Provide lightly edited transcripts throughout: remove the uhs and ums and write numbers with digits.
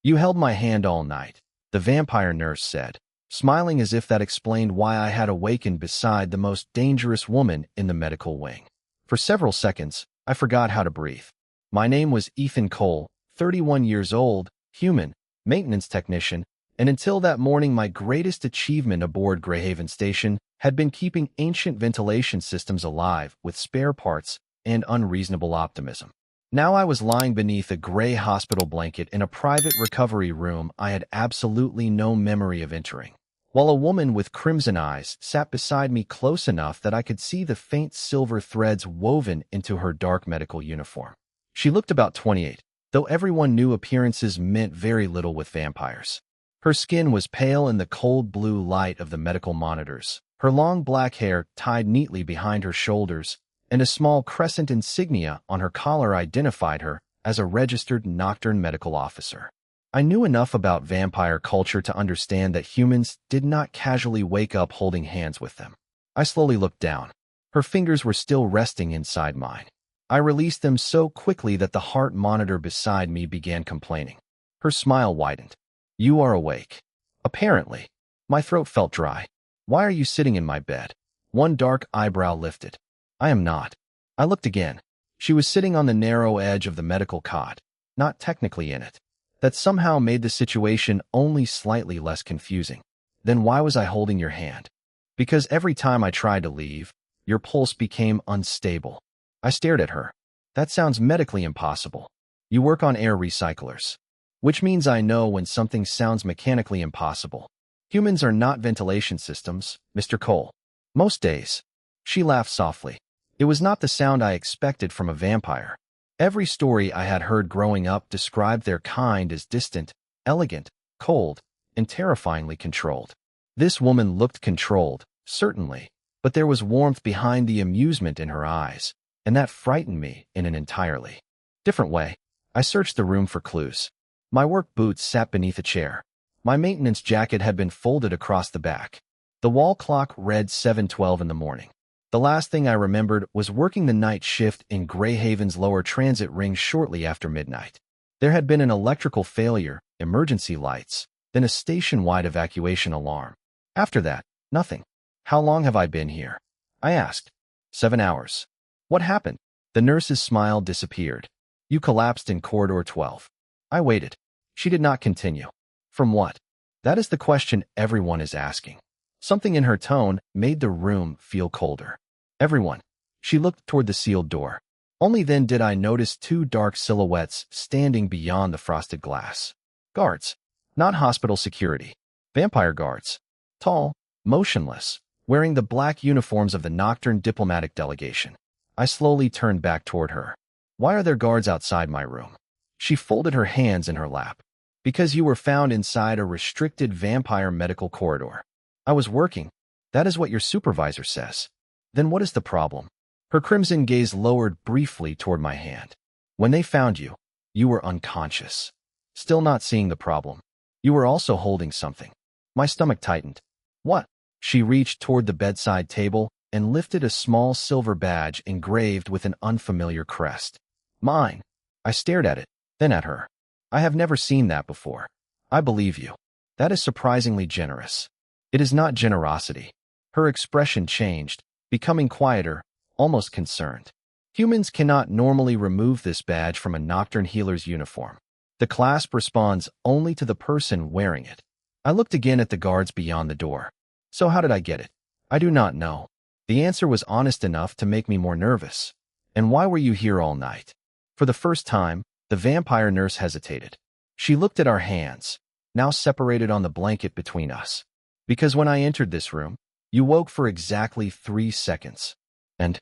You held my hand all night, the vampire nurse said, smiling as if that explained why I had awakened beside the most dangerous woman in the medical wing. For several seconds, I forgot how to breathe. My name was Ethan Cole, 31 years old, human, maintenance technician, and until that morning my greatest achievement aboard Greyhaven Station had been keeping ancient ventilation systems alive with spare parts and unreasonable optimism. Now I was lying beneath a gray hospital blanket in a private recovery room I had absolutely no memory of entering, while a woman with crimson eyes sat beside me close enough that I could see the faint silver threads woven into her dark medical uniform. She looked about 28, though everyone knew appearances meant very little with vampires. Her skin was pale in the cold blue light of the medical monitors, her long black hair tied neatly behind her shoulders, and a small crescent insignia on her collar identified her as a registered nocturne medical officer. I knew enough about vampire culture to understand that humans did not casually wake up holding hands with them. I slowly looked down. Her fingers were still resting inside mine. I released them so quickly that the heart monitor beside me began complaining. Her smile widened. You are awake. Apparently. My throat felt dry. Why are you sitting in my bed? One dark eyebrow lifted. I am not. I looked again. She was sitting on the narrow edge of the medical cot, not technically in it. That somehow made the situation only slightly less confusing. Then why was I holding your hand? Because every time I tried to leave, your pulse became unstable. I stared at her. That sounds medically impossible. You work on air recyclers. Which means I know when something sounds mechanically impossible. Humans are not ventilation systems, Mr. Cole. Most days. She laughed softly. It was not the sound I expected from a vampire. Every story I had heard growing up described their kind as distant, elegant, cold, and terrifyingly controlled. This woman looked controlled, certainly, but there was warmth behind the amusement in her eyes, and that frightened me in an entirely different way. I searched the room for clues. My work boots sat beneath a chair. My maintenance jacket had been folded across the back. The wall clock read 7:12 in the morning. The last thing I remembered was working the night shift in Greyhaven's lower transit ring shortly after midnight. There had been an electrical failure, emergency lights, then a station-wide evacuation alarm. After that, nothing. How long have I been here? I asked. 7 hours. What happened? The nurse's smile disappeared. You collapsed in corridor 12. I waited. She did not continue. From what? That is the question everyone is asking. Something in her tone made the room feel colder. Everyone. She looked toward the sealed door. Only then did I notice two dark silhouettes standing beyond the frosted glass. Guards. Not hospital security. Vampire guards. Tall, motionless, wearing the black uniforms of the Nocturne diplomatic delegation. I slowly turned back toward her. Why are there guards outside my room? She folded her hands in her lap. Because you were found inside a restricted vampire medical corridor. I was working. That is what your supervisor says. Then what is the problem? Her crimson gaze lowered briefly toward my hand. When they found you, you were unconscious. Still not seeing the problem. You were also holding something. My stomach tightened. What? She reached toward the bedside table and lifted a small silver badge engraved with an unfamiliar crest. Mine. I stared at it, then at her. I have never seen that before. I believe you. That is surprisingly generous. It is not generosity. Her expression changed, becoming quieter, almost concerned. Humans cannot normally remove this badge from a Nocturne healer's uniform. The clasp responds only to the person wearing it. I looked again at the guards beyond the door. So how did I get it? I do not know. The answer was honest enough to make me more nervous. And why were you here all night? For the first time, the vampire nurse hesitated. She looked at our hands, now separated on the blanket between us. Because when I entered this room, you woke for exactly 3 seconds. And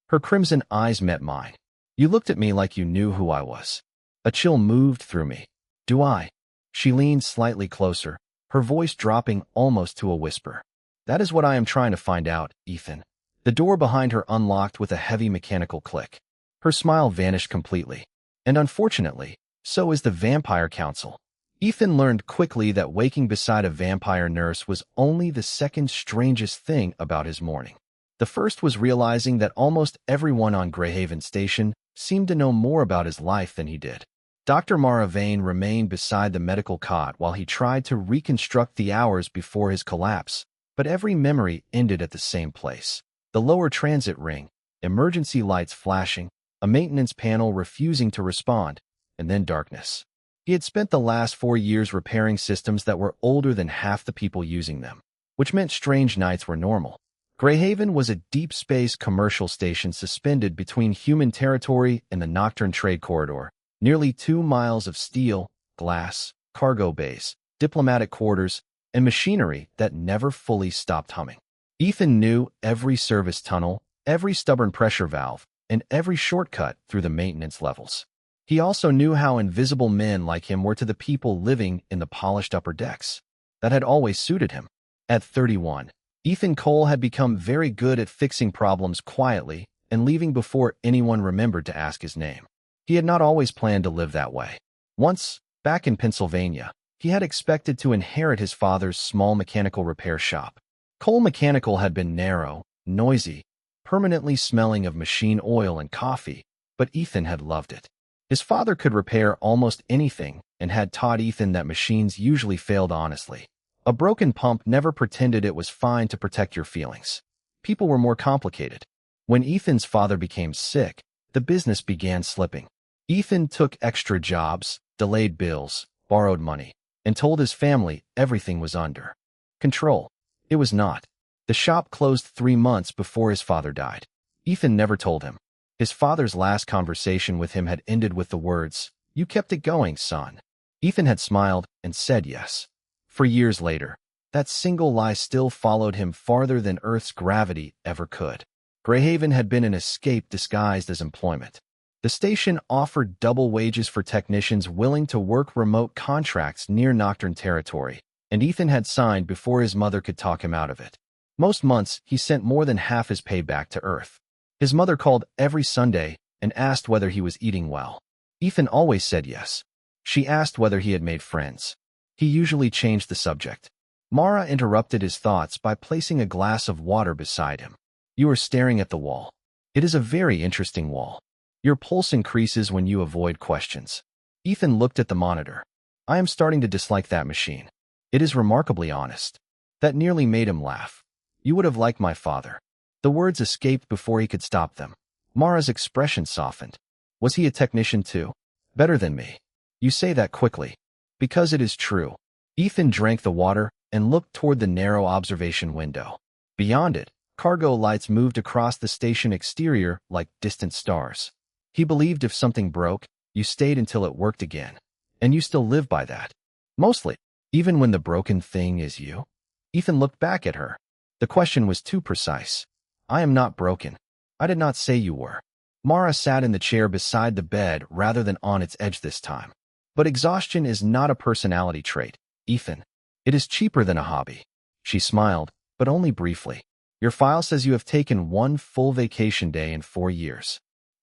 her crimson eyes met mine. You looked at me like you knew who I was. A chill moved through me. Do I? She leaned slightly closer, her voice dropping almost to a whisper. That is what I am trying to find out, Ethan. The door behind her unlocked with a heavy mechanical click. Her smile vanished completely. And unfortunately, so is the Vampire Council. Ethan learned quickly that waking beside a vampire nurse was only the second strangest thing about his morning. The first was realizing that almost everyone on Greyhaven Station seemed to know more about his life than he did. Dr. Maravane remained beside the medical cot while he tried to reconstruct the hours before his collapse, but every memory ended at the same place. The lower transit ring, emergency lights flashing, a maintenance panel refusing to respond, and then darkness. He had spent the last 4 years repairing systems that were older than half the people using them, which meant strange nights were normal. Greyhaven was a deep space commercial station suspended between human territory and the Nocturne trade corridor. Nearly 2 miles of steel, glass, cargo bays, diplomatic quarters, and machinery that never fully stopped humming. Ethan knew every service tunnel, every stubborn pressure valve, and every shortcut through the maintenance levels. He also knew how invisible men like him were to the people living in the polished upper decks. That had always suited him. At 31, Ethan Cole had become very good at fixing problems quietly and leaving before anyone remembered to ask his name. He had not always planned to live that way. Once, back in Pennsylvania, he had expected to inherit his father's small mechanical repair shop. Cole Mechanical had been narrow, noisy, permanently smelling of machine oil and coffee, but Ethan had loved it. His father could repair almost anything and had taught Ethan that machines usually failed honestly. A broken pump never pretended it was fine to protect your feelings. People were more complicated. When Ethan's father became sick, the business began slipping. Ethan took extra jobs, delayed bills, borrowed money, and told his family everything was under control. It was not. The shop closed 3 months before his father died. Ethan never told him. His father's last conversation with him had ended with the words, "You kept it going, son." Ethan had smiled and said yes. For years later, that single lie still followed him farther than Earth's gravity ever could. Greyhaven had been an escape disguised as employment. The station offered double wages for technicians willing to work remote contracts near Nocturne territory, and Ethan had signed before his mother could talk him out of it. Most months, he sent more than half his pay back to Earth. His mother called every Sunday and asked whether he was eating well. Ethan always said yes. She asked whether he had made friends. He usually changed the subject. Mara interrupted his thoughts by placing a glass of water beside him. "You are staring at the wall. It is a very interesting wall. Your pulse increases when you avoid questions." Ethan looked at the monitor. "I am starting to dislike that machine. It is remarkably honest." That nearly made him laugh. "You would have liked my father." The words escaped before he could stop them. Mara's expression softened. "Was he a technician too?" "Better than me." "You say that quickly." "Because it is true." Ethan drank the water and looked toward the narrow observation window. Beyond it, cargo lights moved across the station exterior like distant stars. He believed if something broke, you stayed until it worked again. And you still live by that. Mostly. Even when the broken thing is you. Ethan looked back at her. The question was too precise. "I am not broken. I did not say you were." Mara sat in the chair beside the bed rather than on its edge this time. "But exhaustion is not a personality trait, Ethan. It is cheaper than a hobby." She smiled, but only briefly. "Your file says you have taken 1 full vacation day in 4 years.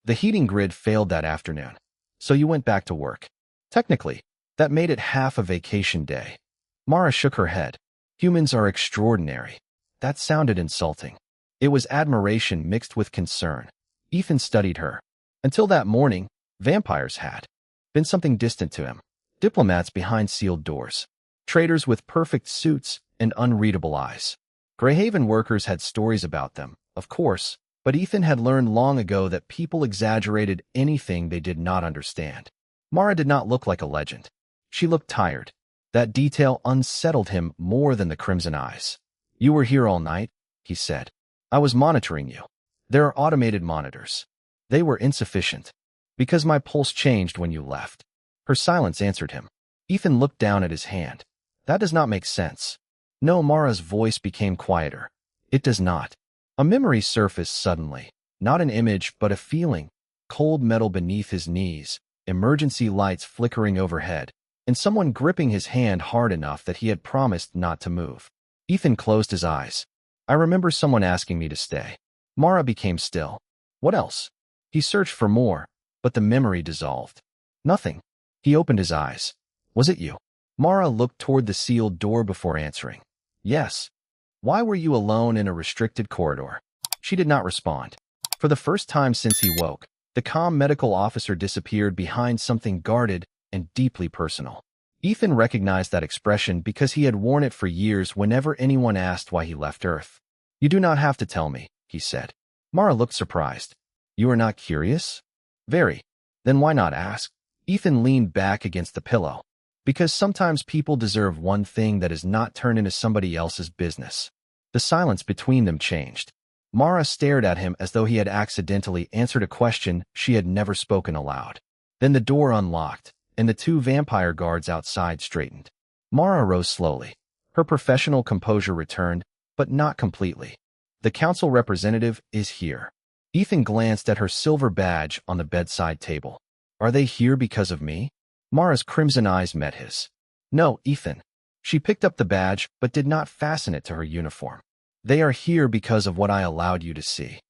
The heating grid failed that afternoon, so you went back to work. Technically, that made it half a vacation day." Mara shook her head. "Humans are extraordinary." That sounded insulting. It was admiration mixed with concern. Ethan studied her. Until that morning, vampires had been something distant to him. Diplomats behind sealed doors. Traders with perfect suits and unreadable eyes. Greyhaven workers had stories about them, of course, but Ethan had learned long ago that people exaggerated anything they did not understand. Mara did not look like a legend. She looked tired. That detail unsettled him more than the crimson eyes. "You were here all night," he said. "I was monitoring you. There are automated monitors. They were insufficient. Because my pulse changed when you left." Her silence answered him. Ethan looked down at his hand. "That does not make sense." No, Mara's voice became quieter. "It does not." A memory surfaced suddenly. Not an image, but a feeling. Cold metal beneath his knees, emergency lights flickering overhead, and someone gripping his hand hard enough that he had promised not to move. Ethan closed his eyes. "I remember someone asking me to stay." Mara became still. "What else?" He searched for more, but the memory dissolved. "Nothing." He opened his eyes. "Was it you?" Mara looked toward the sealed door before answering. "Yes." "Why were you alone in a restricted corridor?" She did not respond. For the first time since he woke, the calm medical officer disappeared behind something guarded and deeply personal. Ethan recognized that expression because he had worn it for years whenever anyone asked why he left Earth. "You do not have to tell me," he said. Mara looked surprised. "You are not curious?" "Very. Then why not ask?" Ethan leaned back against the pillow. "Because sometimes people deserve one thing that is not turned into somebody else's business." The silence between them changed. Mara stared at him as though he had accidentally answered a question she had never spoken aloud. Then the door unlocked, and the two vampire guards outside straightened. Mara rose slowly. Her professional composure returned, but not completely. "The council representative is here." Ethan glanced at her silver badge on the bedside table. "Are they here because of me?" Mara's crimson eyes met his. "No, Ethan." She picked up the badge but did not fasten it to her uniform. "They are here because of what I allowed you to see."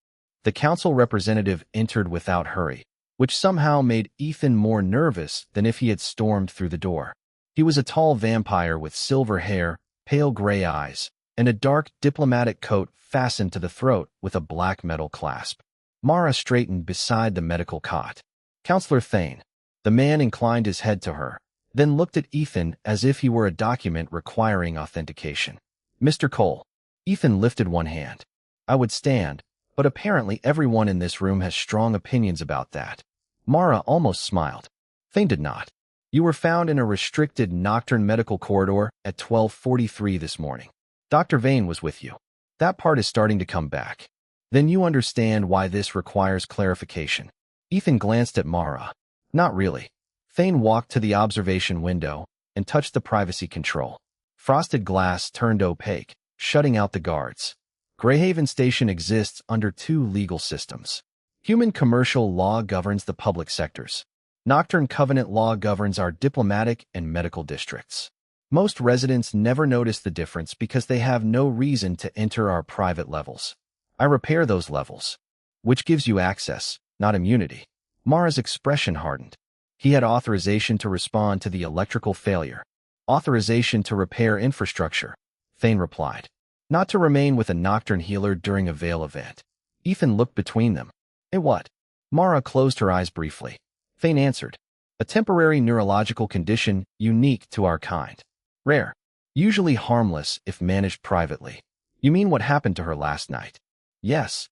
The council representative entered without hurry, which somehow made Ethan more nervous than if he had stormed through the door. He was a tall vampire with silver hair, pale gray eyes, and a dark diplomatic coat fastened to the throat with a black metal clasp. Mara straightened beside the medical cot. "Counselor Thane." The man inclined his head to her, then looked at Ethan as if he were a document requiring authentication. "Mr. Cole." Ethan lifted one hand. "I would stand, but apparently everyone in this room has strong opinions about that." Mara almost smiled. Thane did not. "You were found in a restricted nocturne medical corridor at 12:43 this morning. Dr. Vane was with you. That part is starting to come back. Then you understand why this requires clarification." Ethan glanced at Mara. "Not really." Thane walked to the observation window and touched the privacy control. Frosted glass turned opaque, shutting out the guards. Greyhaven Station exists under two legal systems. Human commercial law governs the public sectors. Nocturne Covenant law governs our diplomatic and medical districts. Most residents never notice the difference because they have no reason to enter our private levels. I repair those levels, which gives you access, not immunity. Mara's expression hardened. He had authorization to respond to the electrical failure. Authorization to repair infrastructure, Thane replied. Not to remain with a nocturne healer during a veil event. Ethan looked between them. "Eh, what?" Mara closed her eyes briefly. Thane answered. "A temporary neurological condition unique to our kind. Rare. Usually harmless if managed privately." "You mean what happened to her last night?" "Yes."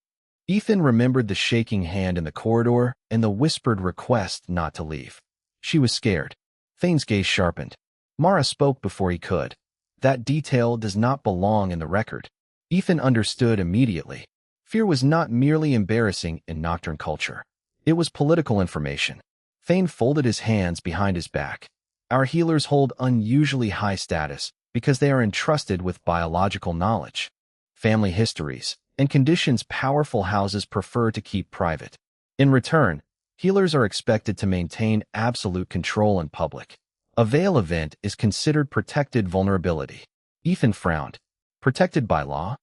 Ethan remembered the shaking hand in the corridor and the whispered request not to leave. She was scared. Thane's gaze sharpened. Mara spoke before he could. "That detail does not belong in the record." Ethan understood immediately. Fear was not merely embarrassing in nocturne culture. It was political information. Thane folded his hands behind his back. "Our healers hold unusually high status because they are entrusted with biological knowledge, family histories, and conditions powerful houses prefer to keep private. In return, healers are expected to maintain absolute control in public. A veil event is considered protected vulnerability." Ethan frowned. "Protected by law?"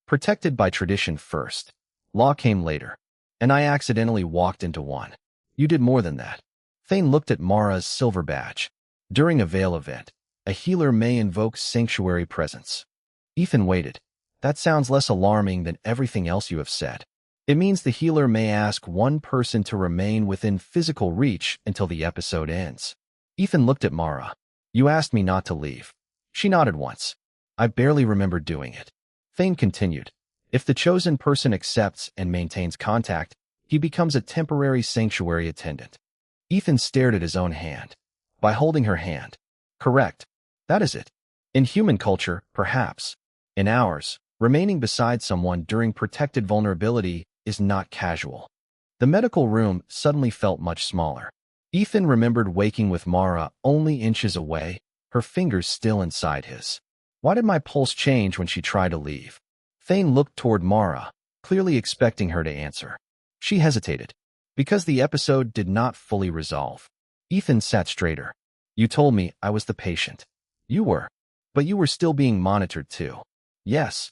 "Protected by tradition first. Law came later. And I accidentally walked into one." "You did more than that." Thane looked at Mara's silver badge. "During a veil event, a healer may invoke sanctuary presence." Ethan waited. "That sounds less alarming than everything else you have said." "It means the healer may ask one person to remain within physical reach until the episode ends." Ethan looked at Mara. "You asked me not to leave." She nodded once. "I barely remember doing it." Thane continued. "If the chosen person accepts and maintains contact, he becomes a temporary sanctuary attendant." Ethan stared at his own hand. "By holding her hand." "Correct. That is it. In human culture, perhaps. In ours, remaining beside someone during protected vulnerability is not casual." The medical room suddenly felt much smaller. Ethan remembered waking with Mara only inches away, her fingers still inside his. Why did my pulse change when she tried to leave? Thane looked toward Mara, clearly expecting her to answer. She hesitated. "Because the episode did not fully resolve." Ethan sat straighter. "You told me I was the patient." "You were. But you were still being monitored too." "Yes."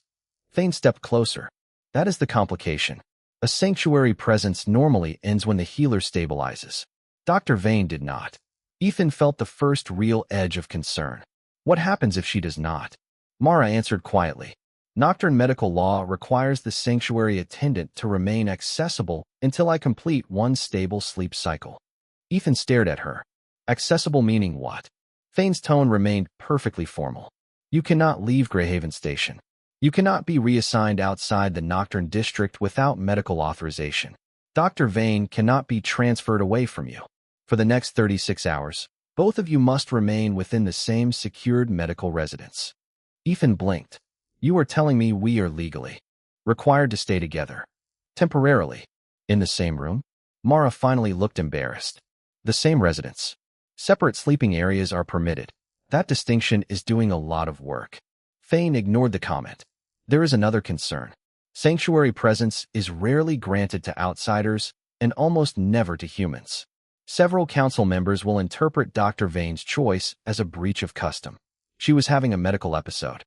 Thane stepped closer. "That is the complication. A sanctuary presence normally ends when the healer stabilizes. Dr. Vane did not." Ethan felt the first real edge of concern. "What happens if she does not?" Mara answered quietly. "Nocturne medical law requires the sanctuary attendant to remain accessible until I complete one stable sleep cycle." Ethan stared at her. Accessible meaning what? Fane's tone remained perfectly formal. You cannot leave Greyhaven Station. You cannot be reassigned outside the Nocturne District without medical authorization. Dr. Vane cannot be transferred away from you. For the next 36 hours, both of you must remain within the same secured medical residence. Ethan blinked. You are telling me we are legally required to stay together. Temporarily. In the same room? Mara finally looked embarrassed. The same residence. Separate sleeping areas are permitted. That distinction is doing a lot of work. Fane ignored the comment. There is another concern. Sanctuary presence is rarely granted to outsiders and almost never to humans. Several council members will interpret Dr. Vane's choice as a breach of custom. She was having a medical episode.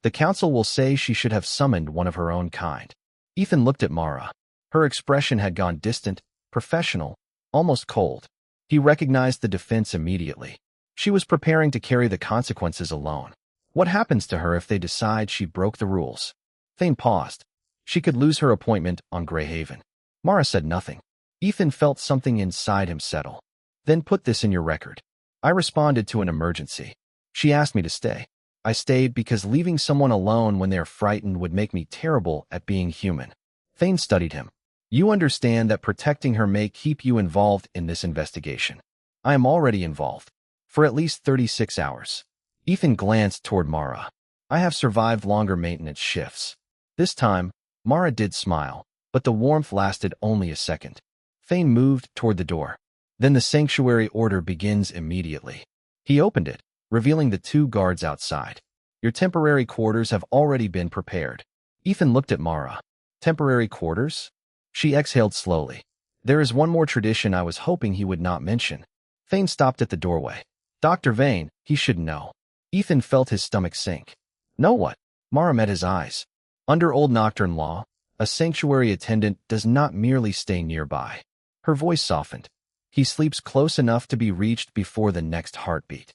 The council will say she should have summoned one of her own kind. Ethan looked at Mara. Her expression had gone distant, professional, almost cold. He recognized the defense immediately. She was preparing to carry the consequences alone. What happens to her if they decide she broke the rules? Fane paused. She could lose her appointment on Greyhaven. Mara said nothing. Ethan felt something inside him settle. Then put this in your record. I responded to an emergency. She asked me to stay. I stayed because leaving someone alone when they're frightened would make me terrible at being human. Fane studied him. You understand that protecting her may keep you involved in this investigation. I am already involved. For at least 36 hours. Ethan glanced toward Mara. I have survived longer maintenance shifts. This time, Mara did smile, but the warmth lasted only a second. Fane moved toward the door. Then the sanctuary order begins immediately. He opened it, revealing the 2 guards outside. Your temporary quarters have already been prepared. Ethan looked at Mara. Temporary quarters? She exhaled slowly. There is one more tradition I was hoping he would not mention. Fane stopped at the doorway. Dr. Vane, he should know. Ethan felt his stomach sink. Know what? Mara met his eyes. Under old Nocturne law, a sanctuary attendant does not merely stay nearby. Her voice softened. He sleeps close enough to be reached before the next heartbeat.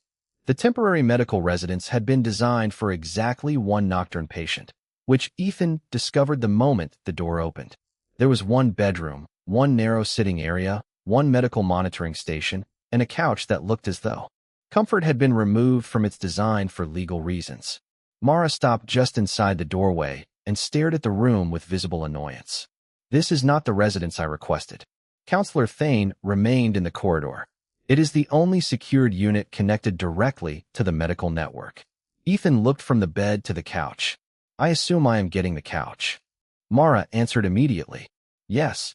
The temporary medical residence had been designed for exactly one Nocturne patient, which Ethan discovered the moment the door opened. There was one bedroom, one narrow sitting area, one medical monitoring station, and a couch that looked as though comfort had been removed from its design for legal reasons. Mara stopped just inside the doorway and stared at the room with visible annoyance. This is not the residence I requested. Counselor Thane remained in the corridor. It is the only secured unit connected directly to the medical network. Ethan looked from the bed to the couch. I assume I am getting the couch. Mara answered immediately. Yes.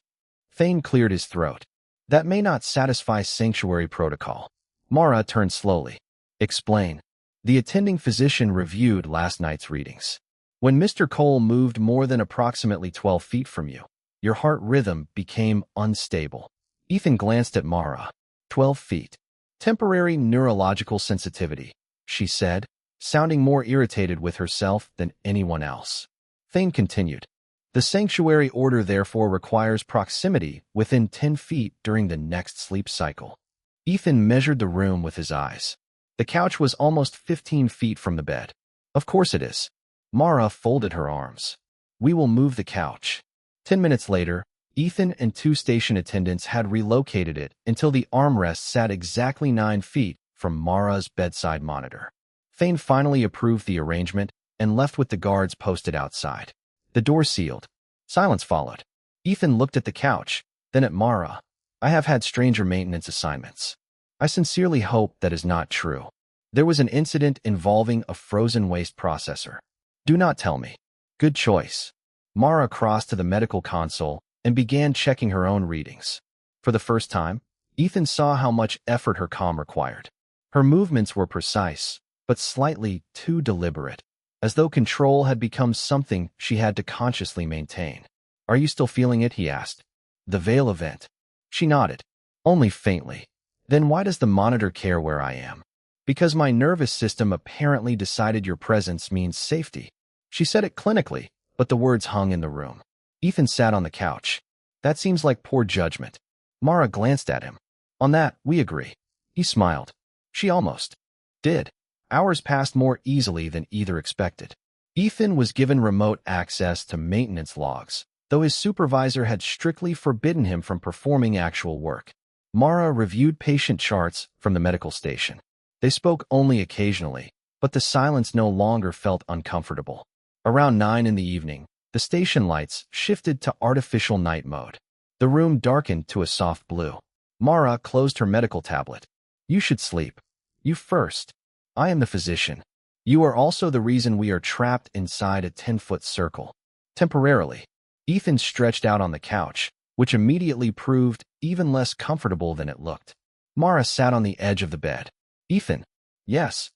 Thane cleared his throat. That may not satisfy sanctuary protocol. Mara turned slowly. Explain. The attending physician reviewed last night's readings. When Mr. Cole moved more than approximately 12 feet from you, your heart rhythm became unstable. Ethan glanced at Mara. 12 feet. Temporary neurological sensitivity, she said, sounding more irritated with herself than anyone else. Thane continued. The sanctuary order therefore requires proximity within 10 feet during the next sleep cycle. Ethan measured the room with his eyes. The couch was almost 15 feet from the bed. Of course it is. Mara folded her arms. We will move the couch. 10 minutes later, Ethan and 2 station attendants had relocated it until the armrest sat exactly 9 feet from Mara's bedside monitor. Thane finally approved the arrangement and left with the guards posted outside. The door sealed. Silence followed. Ethan looked at the couch, then at Mara. I have had stranger maintenance assignments. I sincerely hope that is not true. There was an incident involving a frozen waste processor. Do not tell me. Good choice. Mara crossed to the medical console and began checking her own readings. For the first time, Ethan saw how much effort her comm required. Her movements were precise, but slightly too deliberate, as though control had become something she had to consciously maintain. Are you still feeling it? He asked. The veil event. She nodded. Only faintly. Then why does the monitor care where I am? Because my nervous system apparently decided your presence means safety. She said it clinically, but the words hung in the room. Ethan sat on the couch. That seems like poor judgment. Mara glanced at him. On that, we agree. He smiled. She almost did. Hours passed more easily than either expected. Ethan was given remote access to maintenance logs, though his supervisor had strictly forbidden him from performing actual work. Mara reviewed patient charts from the medical station. They spoke only occasionally, but the silence no longer felt uncomfortable. Around 9 in the evening, the station lights shifted to artificial night mode. The room darkened to a soft blue. Mara closed her medical tablet. You should sleep. You first. I am the physician. You are also the reason we are trapped inside a 10-foot circle. Temporarily. Ethan stretched out on the couch, which immediately proved even less comfortable than it looked. Mara sat on the edge of the bed. Ethan. Yes.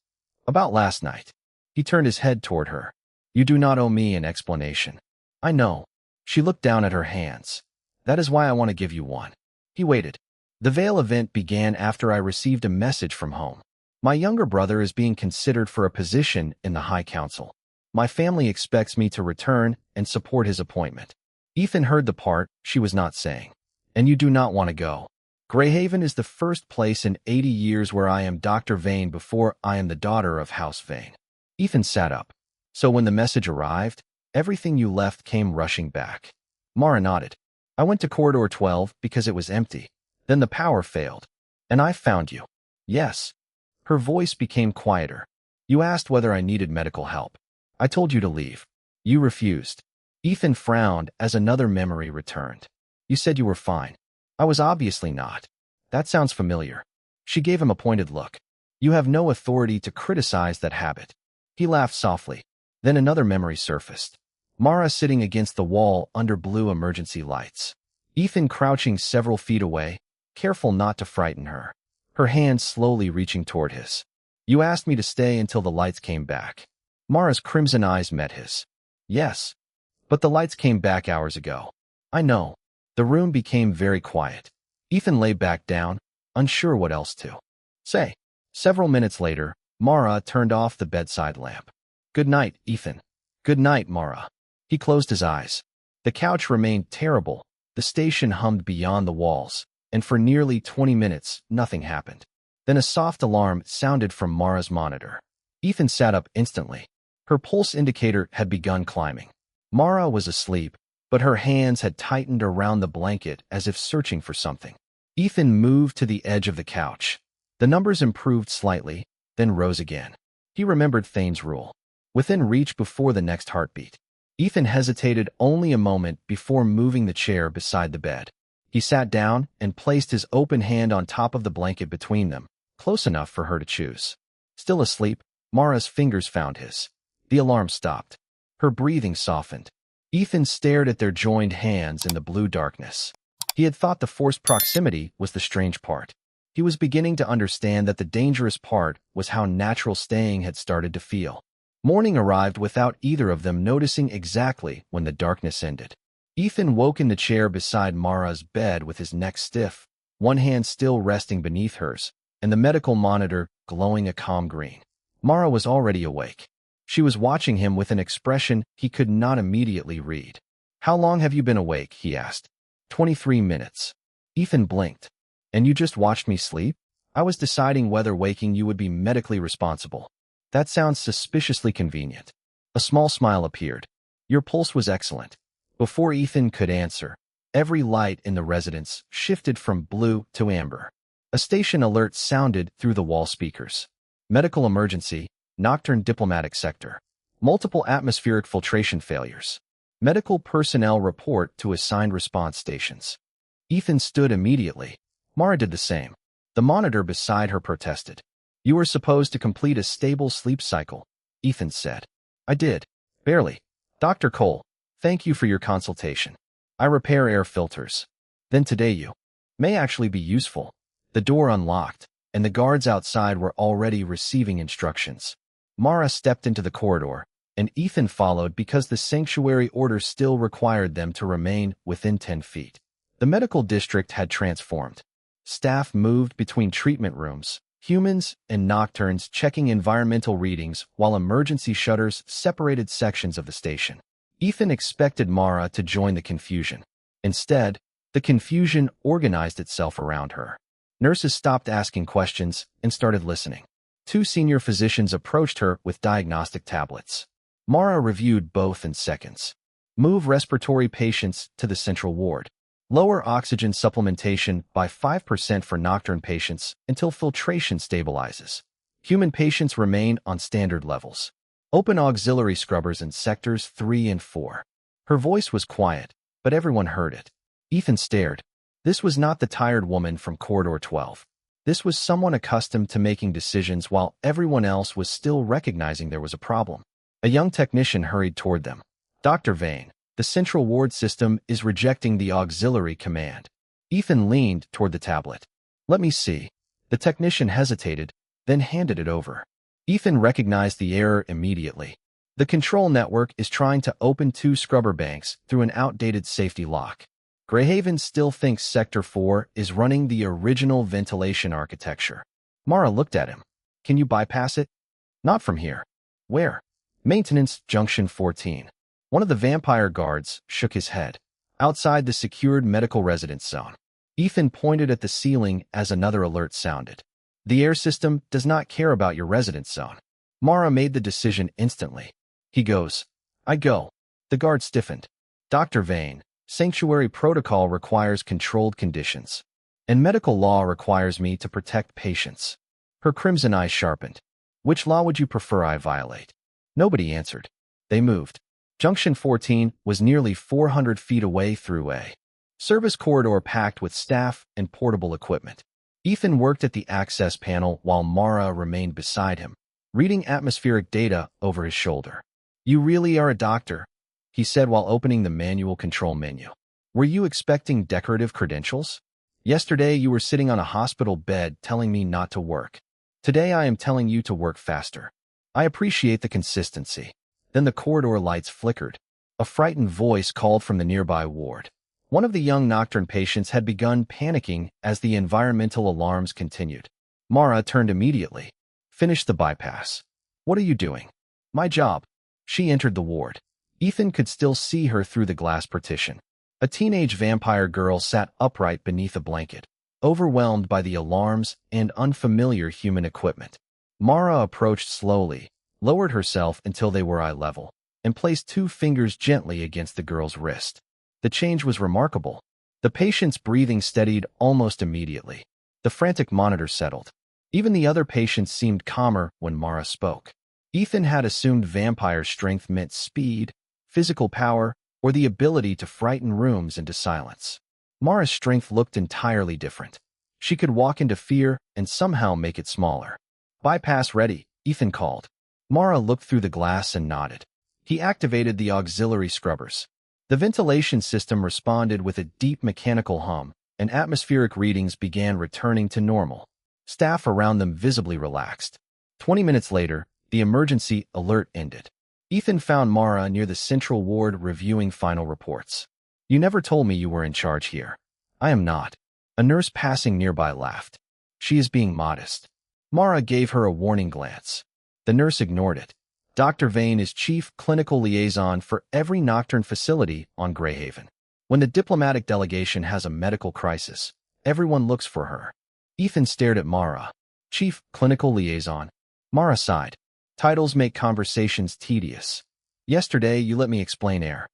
About last night. He turned his head toward her. You do not owe me an explanation. I know. She looked down at her hands. That is why I want to give you one. He waited. The veil event began after I received a message from home. My younger brother is being considered for a position in the High Council. My family expects me to return and support his appointment. Ethan heard the part she was not saying. And you do not want to go. Greyhaven is the first place in 80 years where I am Dr. Vane before I am the daughter of House Vane. Ethan sat up. So when the message arrived, everything you left came rushing back. Mara nodded. I went to Corridor 12 because it was empty. Then the power failed. And I found you. Yes. Her voice became quieter. You asked whether I needed medical help. I told you to leave. You refused. Ethan frowned as another memory returned. You said you were fine. I was obviously not. That sounds familiar. She gave him a pointed look. You have no authority to criticize that habit. He laughed softly. Then another memory surfaced. Mara sitting against the wall under blue emergency lights. Ethan crouching several feet away, careful not to frighten her. Her hand slowly reaching toward his. You asked me to stay until the lights came back. Mara's crimson eyes met his. Yes. But the lights came back hours ago. I know. The room became very quiet. Ethan lay back down, unsure what else to say. Several minutes later, Mara turned off the bedside lamp. Good night, Ethan. Good night, Mara. He closed his eyes. The couch remained terrible. The station hummed beyond the walls, and for nearly 20 minutes, nothing happened. Then a soft alarm sounded from Mara's monitor. Ethan sat up instantly. Her pulse indicator had begun climbing. Mara was asleep, but her hands had tightened around the blanket as if searching for something. Ethan moved to the edge of the couch. The numbers improved slightly, then rose again. He remembered Thane's rule. Within reach before the next heartbeat. Ethan hesitated only a moment before moving the chair beside the bed. He sat down and placed his open hand on top of the blanket between them, close enough for her to choose. Still asleep, Mara's fingers found his. The alarm stopped. Her breathing softened. Ethan stared at their joined hands in the blue darkness. He had thought the forced proximity was the strange part. He was beginning to understand that the dangerous part was how natural staying had started to feel. Morning arrived without either of them noticing exactly when the darkness ended. Ethan woke in the chair beside Mara's bed with his neck stiff, one hand still resting beneath hers, and the medical monitor glowing a calm green. Mara was already awake. She was watching him with an expression he could not immediately read. How long have you been awake? He asked. 23 minutes. Ethan blinked. And you just watched me sleep? I was deciding whether waking you would be medically responsible. That sounds suspiciously convenient. A small smile appeared. Your pulse was excellent. Before Ethan could answer, every light in the residence shifted from blue to amber. A station alert sounded through the wall speakers. Medical emergency, nocturne diplomatic sector. Multiple atmospheric filtration failures. Medical personnel report to assigned response stations. Ethan stood immediately. Mara did the same. The monitor beside her protested. You were supposed to complete a stable sleep cycle, Ethan said. I did. Barely. Dr. Cole, thank you for your consultation. I repair air filters. Then today you may actually be useful. The door unlocked, and the guards outside were already receiving instructions. Mara stepped into the corridor, and Ethan followed because the sanctuary order still required them to remain within 10 feet. The medical district had transformed. Staff moved between treatment rooms, humans and nocturnes checking environmental readings while emergency shutters separated sections of the station. Ethan expected Mara to join the confusion. Instead, the confusion organized itself around her. Nurses stopped asking questions and started listening. 2 senior physicians approached her with diagnostic tablets. Mara reviewed both in seconds. Move respiratory patients to the central ward. Lower oxygen supplementation by 5% for nocturne patients until filtration stabilizes. Human patients remain on standard levels. Open auxiliary scrubbers in sectors 3 and 4. Her voice was quiet, but everyone heard it. Ethan stared. This was not the tired woman from Corridor 12. This was someone accustomed to making decisions while everyone else was still recognizing there was a problem. A young technician hurried toward them. Dr. Vane, the central ward system is rejecting the auxiliary command. Ethan leaned toward the tablet. Let me see. The technician hesitated, then handed it over. Ethan recognized the error immediately. The control network is trying to open 2 scrubber banks through an outdated safety lock. Greyhaven still thinks Sector 4 is running the original ventilation architecture. Mara looked at him. Can you bypass it? Not from here. Where? Maintenance Junction 14. One of the vampire guards shook his head. Outside the secured medical residence zone. Ethan pointed at the ceiling as another alert sounded. The air system does not care about your residence zone. Mara made the decision instantly. He goes. I go. The guard stiffened. Dr. Vane, sanctuary protocol requires controlled conditions. And medical law requires me to protect patients. Her crimson eyes sharpened. Which law would you prefer I violate? Nobody answered. They moved. Junction 14 was nearly 400 feet away through a service corridor packed with staff and portable equipment. Ethan worked at the access panel while Mara remained beside him, reading atmospheric data over his shoulder. You really are a doctor, he said while opening the manual control menu. Were you expecting decorative credentials? Yesterday you were sitting on a hospital bed telling me not to work. Today I am telling you to work faster. I appreciate the consistency. Then the corridor lights flickered. A frightened voice called from the nearby ward. One of the young nocturne patients had begun panicking as the environmental alarms continued. Mara turned immediately. Finish the bypass. What are you doing? My job. She entered the ward. Ethan could still see her through the glass partition. A teenage vampire girl sat upright beneath a blanket, overwhelmed by the alarms and unfamiliar human equipment. Mara approached slowly, lowered herself until they were eye level, and placed 2 fingers gently against the girl's wrist. The change was remarkable. The patient's breathing steadied almost immediately. The frantic monitor settled. Even the other patients seemed calmer when Mara spoke. Ethan had assumed vampire strength meant speed, physical power, or the ability to frighten rooms into silence. Mara's strength looked entirely different. She could walk into fear and somehow make it smaller. Bypass ready, Ethan called. Mara looked through the glass and nodded. He activated the auxiliary scrubbers. The ventilation system responded with a deep mechanical hum, and atmospheric readings began returning to normal. Staff around them visibly relaxed. 20 minutes later, the emergency alert ended. Ethan found Mara near the central ward reviewing final reports. You never told me you were in charge here. I am not. A nurse passing nearby laughed. She is being modest. Mara gave her a warning glance. The nurse ignored it. Dr. Vane is chief clinical liaison for every nocturne facility on Greyhaven. When the diplomatic delegation has a medical crisis, everyone looks for her. Ethan stared at Mara. Chief clinical liaison. Mara sighed. Titles make conversations tedious. Yesterday you let me explain air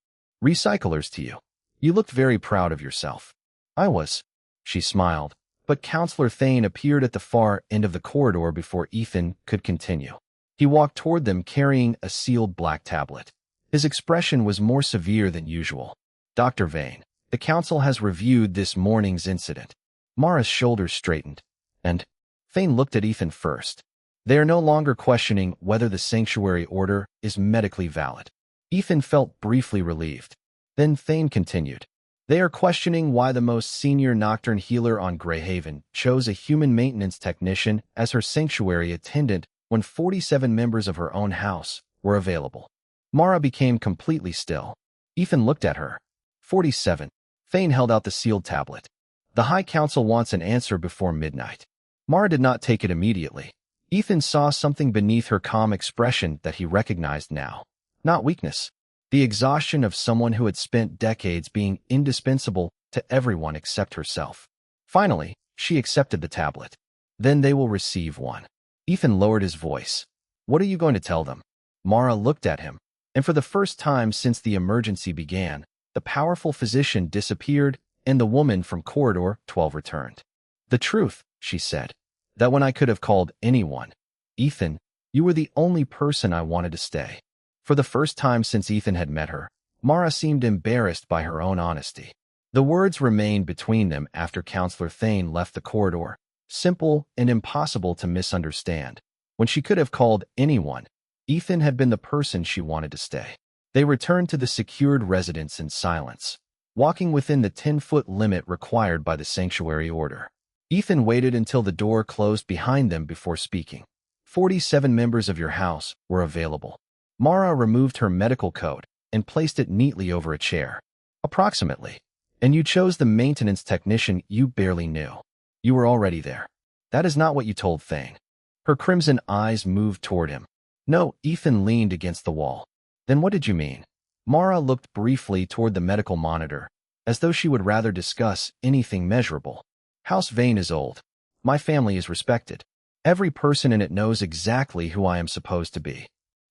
recyclers to you. You looked very proud of yourself. I was. She smiled, but Counselor Thane appeared at the far end of the corridor before Ethan could continue. He walked toward them carrying a sealed black tablet. His expression was more severe than usual. Dr. Vane, the council has reviewed this morning's incident. Mara's shoulders straightened, and Thane looked at Ethan first. They are no longer questioning whether the sanctuary order is medically valid. Ethan felt briefly relieved. Then Thane continued. They are questioning why the most senior nocturne healer on Greyhaven chose a human maintenance technician as her sanctuary attendant when 47 members of her own house were available. Mara became completely still. Ethan looked at her. 47. Thane held out the sealed tablet. The High Council wants an answer before midnight. Mara did not take it immediately. Ethan saw something beneath her calm expression that he recognized now. Not weakness. The exhaustion of someone who had spent decades being indispensable to everyone except herself. Finally, she accepted the tablet. Then they will receive one. Ethan lowered his voice. What are you going to tell them? Mara looked at him, and for the first time since the emergency began, the powerful physician disappeared and the woman from corridor 12 returned. The truth, she said, that when I could have called anyone, Ethan, you were the only person I wanted to stay. For the first time since Ethan had met her, Mara seemed embarrassed by her own honesty. The words remained between them after Counselor Thane left the corridor, simple and impossible to misunderstand. When she could have called anyone, Ethan had been the person she wanted to stay. They returned to the secured residence in silence, walking within the 10-foot limit required by the sanctuary order. Ethan waited until the door closed behind them before speaking. 47 members of your house were available. Mara removed her medical coat and placed it neatly over a chair. Approximately. And you chose the maintenance technician you barely knew. You were already there. That is not what you told Thane. Her crimson eyes moved toward him. No, Ethan leaned against the wall. Then what did you mean? Mara looked briefly toward the medical monitor, as though she would rather discuss anything measurable. House Vane is old. My family is respected. Every person in it knows exactly who I am supposed to be.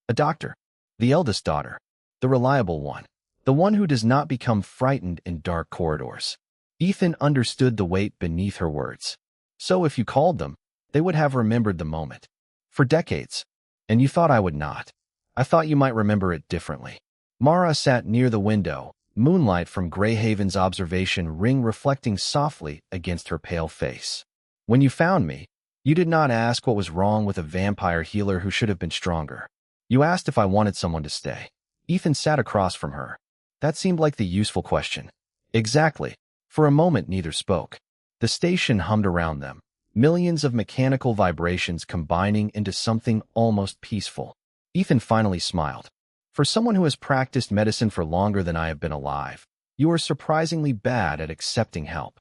A doctor. The eldest daughter. The reliable one. The one who does not become frightened in dark corridors. Ethan understood the weight beneath her words. So if you called them, they would have remembered the moment. For decades. And you thought I would not. I thought you might remember it differently. Mara sat near the window, moonlight from Greyhaven's observation ring reflecting softly against her pale face. When you found me, you did not ask what was wrong with a vampire healer who should have been stronger. You asked if I wanted someone to stay. Ethan sat across from her. That seemed like the useful question. Exactly. For a moment neither spoke. The station hummed around them, millions of mechanical vibrations combining into something almost peaceful. Ethan finally smiled. For someone who has practiced medicine for longer than I have been alive, you are surprisingly bad at accepting help.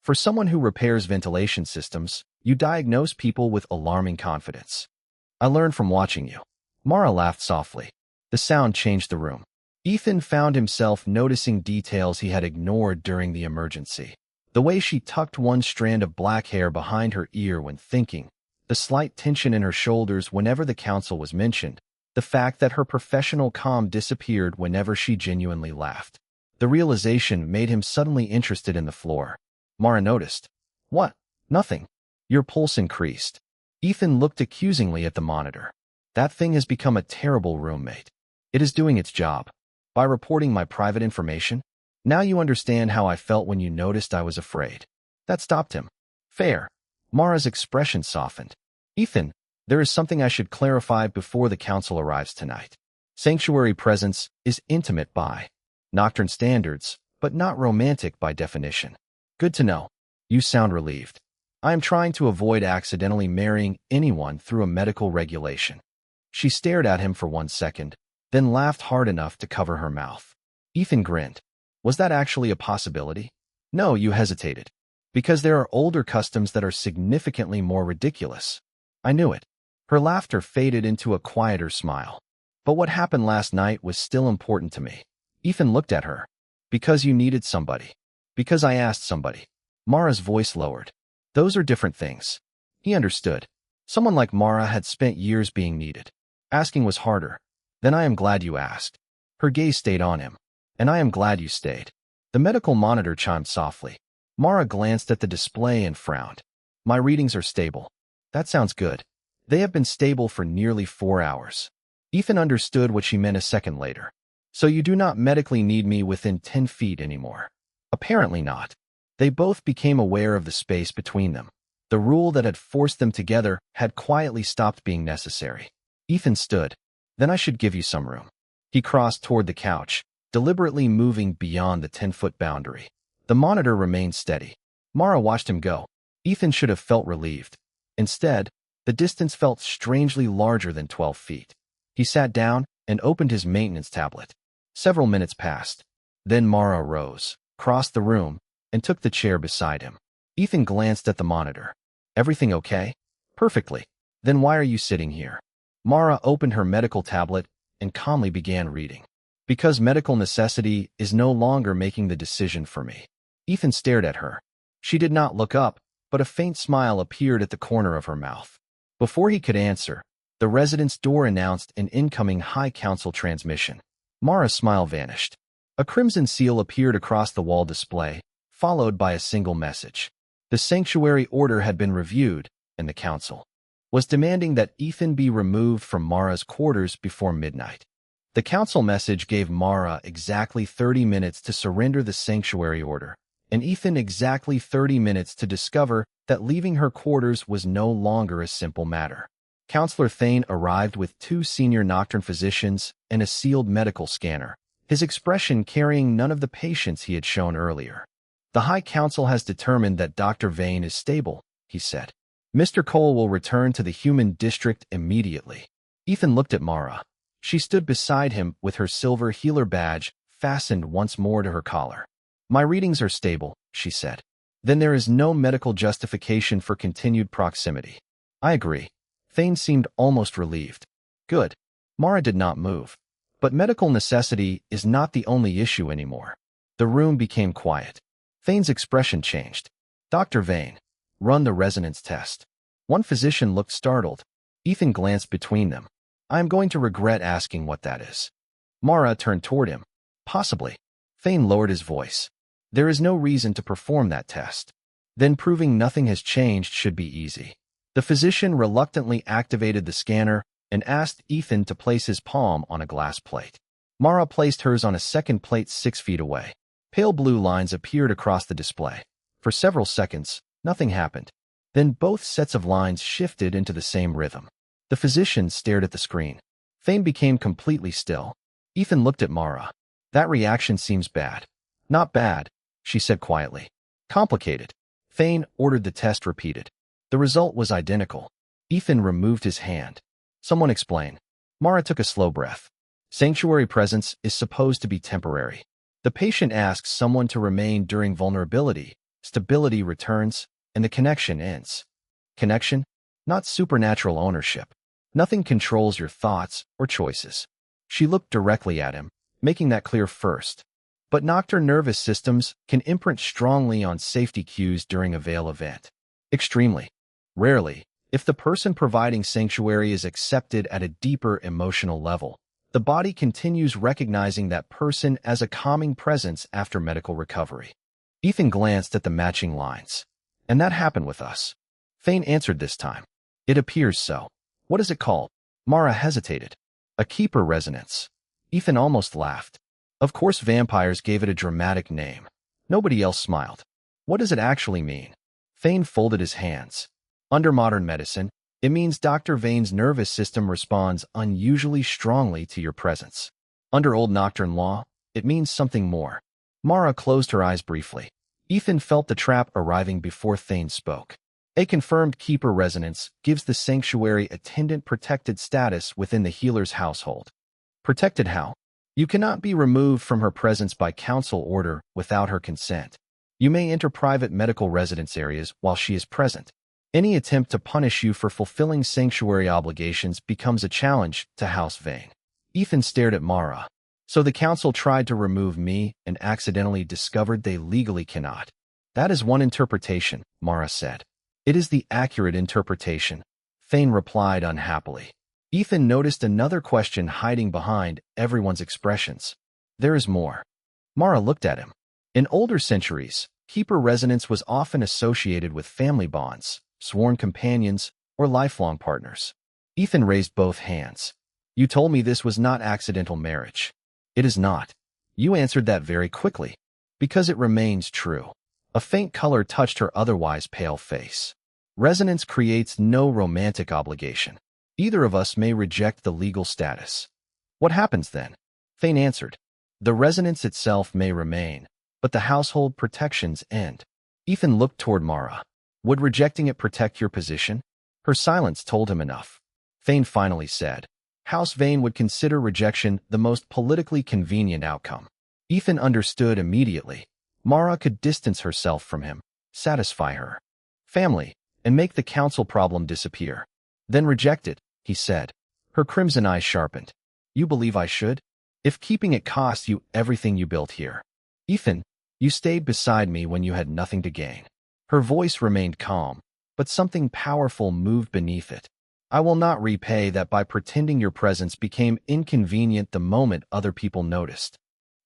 For someone who repairs ventilation systems, you diagnose people with alarming confidence. I learned from watching you. Mara laughed softly. The sound changed the room. Ethan found himself noticing details he had ignored during the emergency. The way she tucked one strand of black hair behind her ear when thinking, the slight tension in her shoulders whenever the council was mentioned, the fact that her professional calm disappeared whenever she genuinely laughed. The realization made him suddenly interested in the floor. Mara noticed. What? Nothing. Your pulse increased. Ethan looked accusingly at the monitor. That thing has become a terrible roommate. It is doing its job. By reporting my private information, now you understand how I felt when you noticed I was afraid. That stopped him. Fair. Mara's expression softened. Ethan, there is something I should clarify before the council arrives tonight. Sanctuary presence is intimate by nocturne standards, but not romantic by definition. Good to know. You sound relieved. I am trying to avoid accidentally marrying anyone through a medical regulation. She stared at him for 1 second, then laughed hard enough to cover her mouth. Ethan grinned. Was that actually a possibility? No, you hesitated. Because there are older customs that are significantly more ridiculous. I knew it. Her laughter faded into a quieter smile. But what happened last night was still important to me. Ethan looked at her. Because you needed somebody. Because I asked somebody. Mara's voice lowered. Those are different things. He understood. Someone like Mara had spent years being needed. Asking was harder. Then I am glad you asked. Her gaze stayed on him. And I am glad you stayed. The medical monitor chimed softly. Mara glanced at the display and frowned. My readings are stable. That sounds good. They have been stable for nearly 4 hours. Ethan understood what she meant a second later. So you do not medically need me within 10 feet anymore. Apparently not. They both became aware of the space between them. The rule that had forced them together had quietly stopped being necessary. Ethan stood. Then I should give you some room. He crossed toward the couch, deliberately moving beyond the 10-foot boundary. The monitor remained steady. Mara watched him go. Ethan should have felt relieved. Instead, the distance felt strangely larger than 12 feet. He sat down and opened his maintenance tablet. Several minutes passed. Then Mara rose, crossed the room, and took the chair beside him. Ethan glanced at the monitor. Everything okay? Perfectly. Then why are you sitting here? Mara opened her medical tablet and calmly began reading. Because medical necessity is no longer making the decision for me. Ethan stared at her. She did not look up, but a faint smile appeared at the corner of her mouth. Before he could answer, the residence door announced an incoming High Council transmission. Mara's smile vanished. A crimson seal appeared across the wall display, followed by a single message. The sanctuary order had been reviewed, and the council was demanding that Ethan be removed from Mara's quarters before midnight. The council message gave Mara exactly 30 minutes to surrender the sanctuary order, and Ethan exactly 30 minutes to discover that leaving her quarters was no longer a simple matter. Counselor Thane arrived with 2 senior nocturne physicians and a sealed medical scanner, his expression carrying none of the patience he had shown earlier. "The High Council has determined that Dr. Vane is stable," he said. "Mr. Cole will return to the human district immediately." Ethan looked at Mara. She stood beside him with her silver healer badge fastened once more to her collar. "My readings are stable," she said. "Then there is no medical justification for continued proximity." "I agree." Thane seemed almost relieved. "Good." Mara did not move. But medical necessity is not the only issue anymore. The room became quiet. Thane's expression changed. "Dr. Vane, run the resonance test." One physician looked startled. Ethan glanced between them. "I am going to regret asking what that is." Mara turned toward him. "Possibly." Thane lowered his voice. "There is no reason to perform that test." "Then proving nothing has changed should be easy." The physician reluctantly activated the scanner and asked Ethan to place his palm on a glass plate. Mara placed hers on a second plate 6 feet away. Pale blue lines appeared across the display. For several seconds, nothing happened. Then both sets of lines shifted into the same rhythm. The physician stared at the screen. Thane became completely still. Ethan looked at Mara. "That reaction seems bad." "Not bad," she said quietly. "Complicated." Thane ordered the test repeated. The result was identical. Ethan removed his hand. "Someone explain." Mara took a slow breath. "Sanctuary presence is supposed to be temporary. The patient asks someone to remain during vulnerability, stability returns, and the connection ends." Connection? Not supernatural ownership. Nothing controls your thoughts or choices. She looked directly at him, making that clear first. But nocturne nervous systems can imprint strongly on safety cues during a veil event. Extremely. Rarely, if the person providing sanctuary is accepted at a deeper emotional level, the body continues recognizing that person as a calming presence after medical recovery. Ethan glanced at the matching lines. "And that happened with us." Thane answered this time. "It appears so." "What is it called?" Mara hesitated. "A keeper resonance." Ethan almost laughed. Of course vampires gave it a dramatic name. Nobody else smiled. "What does it actually mean?" Thane folded his hands. "Under modern medicine, it means Dr. Vane's nervous system responds unusually strongly to your presence. Under old nocturne law, it means something more." Mara closed her eyes briefly. Ethan felt the trap arriving before Thane spoke. "A confirmed keeper resonance gives the sanctuary attendant protected status within the healer's household." "Protected how?" "You cannot be removed from her presence by council order without her consent. You may enter private medical residence areas while she is present. Any attempt to punish you for fulfilling sanctuary obligations becomes a challenge to House Vane." Ethan stared at Mara. "So the council tried to remove me and accidentally discovered they legally cannot." "That is one interpretation," Mara said. "It is the accurate interpretation," Thane replied unhappily. Ethan noticed another question hiding behind everyone's expressions. "There is more." Mara looked at him. In older centuries, keeper resonance was often associated with family bonds, sworn companions, or lifelong partners. Ethan raised both hands. "You told me this was not accidental marriage." "It is not." "You answered that very quickly." "Because it remains true." A faint color touched her otherwise pale face. "Resonance creates no romantic obligation. Either of us may reject the legal status." "What happens then?" Thane answered. "The resonance itself may remain, but the household protections end." Ethan looked toward Mara. "Would rejecting it protect your position?" Her silence told him enough. Thane finally said, "House Vane would consider rejection the most politically convenient outcome." Ethan understood immediately. Mara could distance herself from him, satisfy her family, and make the council problem disappear. "Then reject it," he said. Her crimson eyes sharpened. "You believe I should? If keeping it costs you everything you built here." "Ethan, you stayed beside me when you had nothing to gain." Her voice remained calm, but something powerful moved beneath it. "I will not repay that by pretending your presence became inconvenient the moment other people noticed."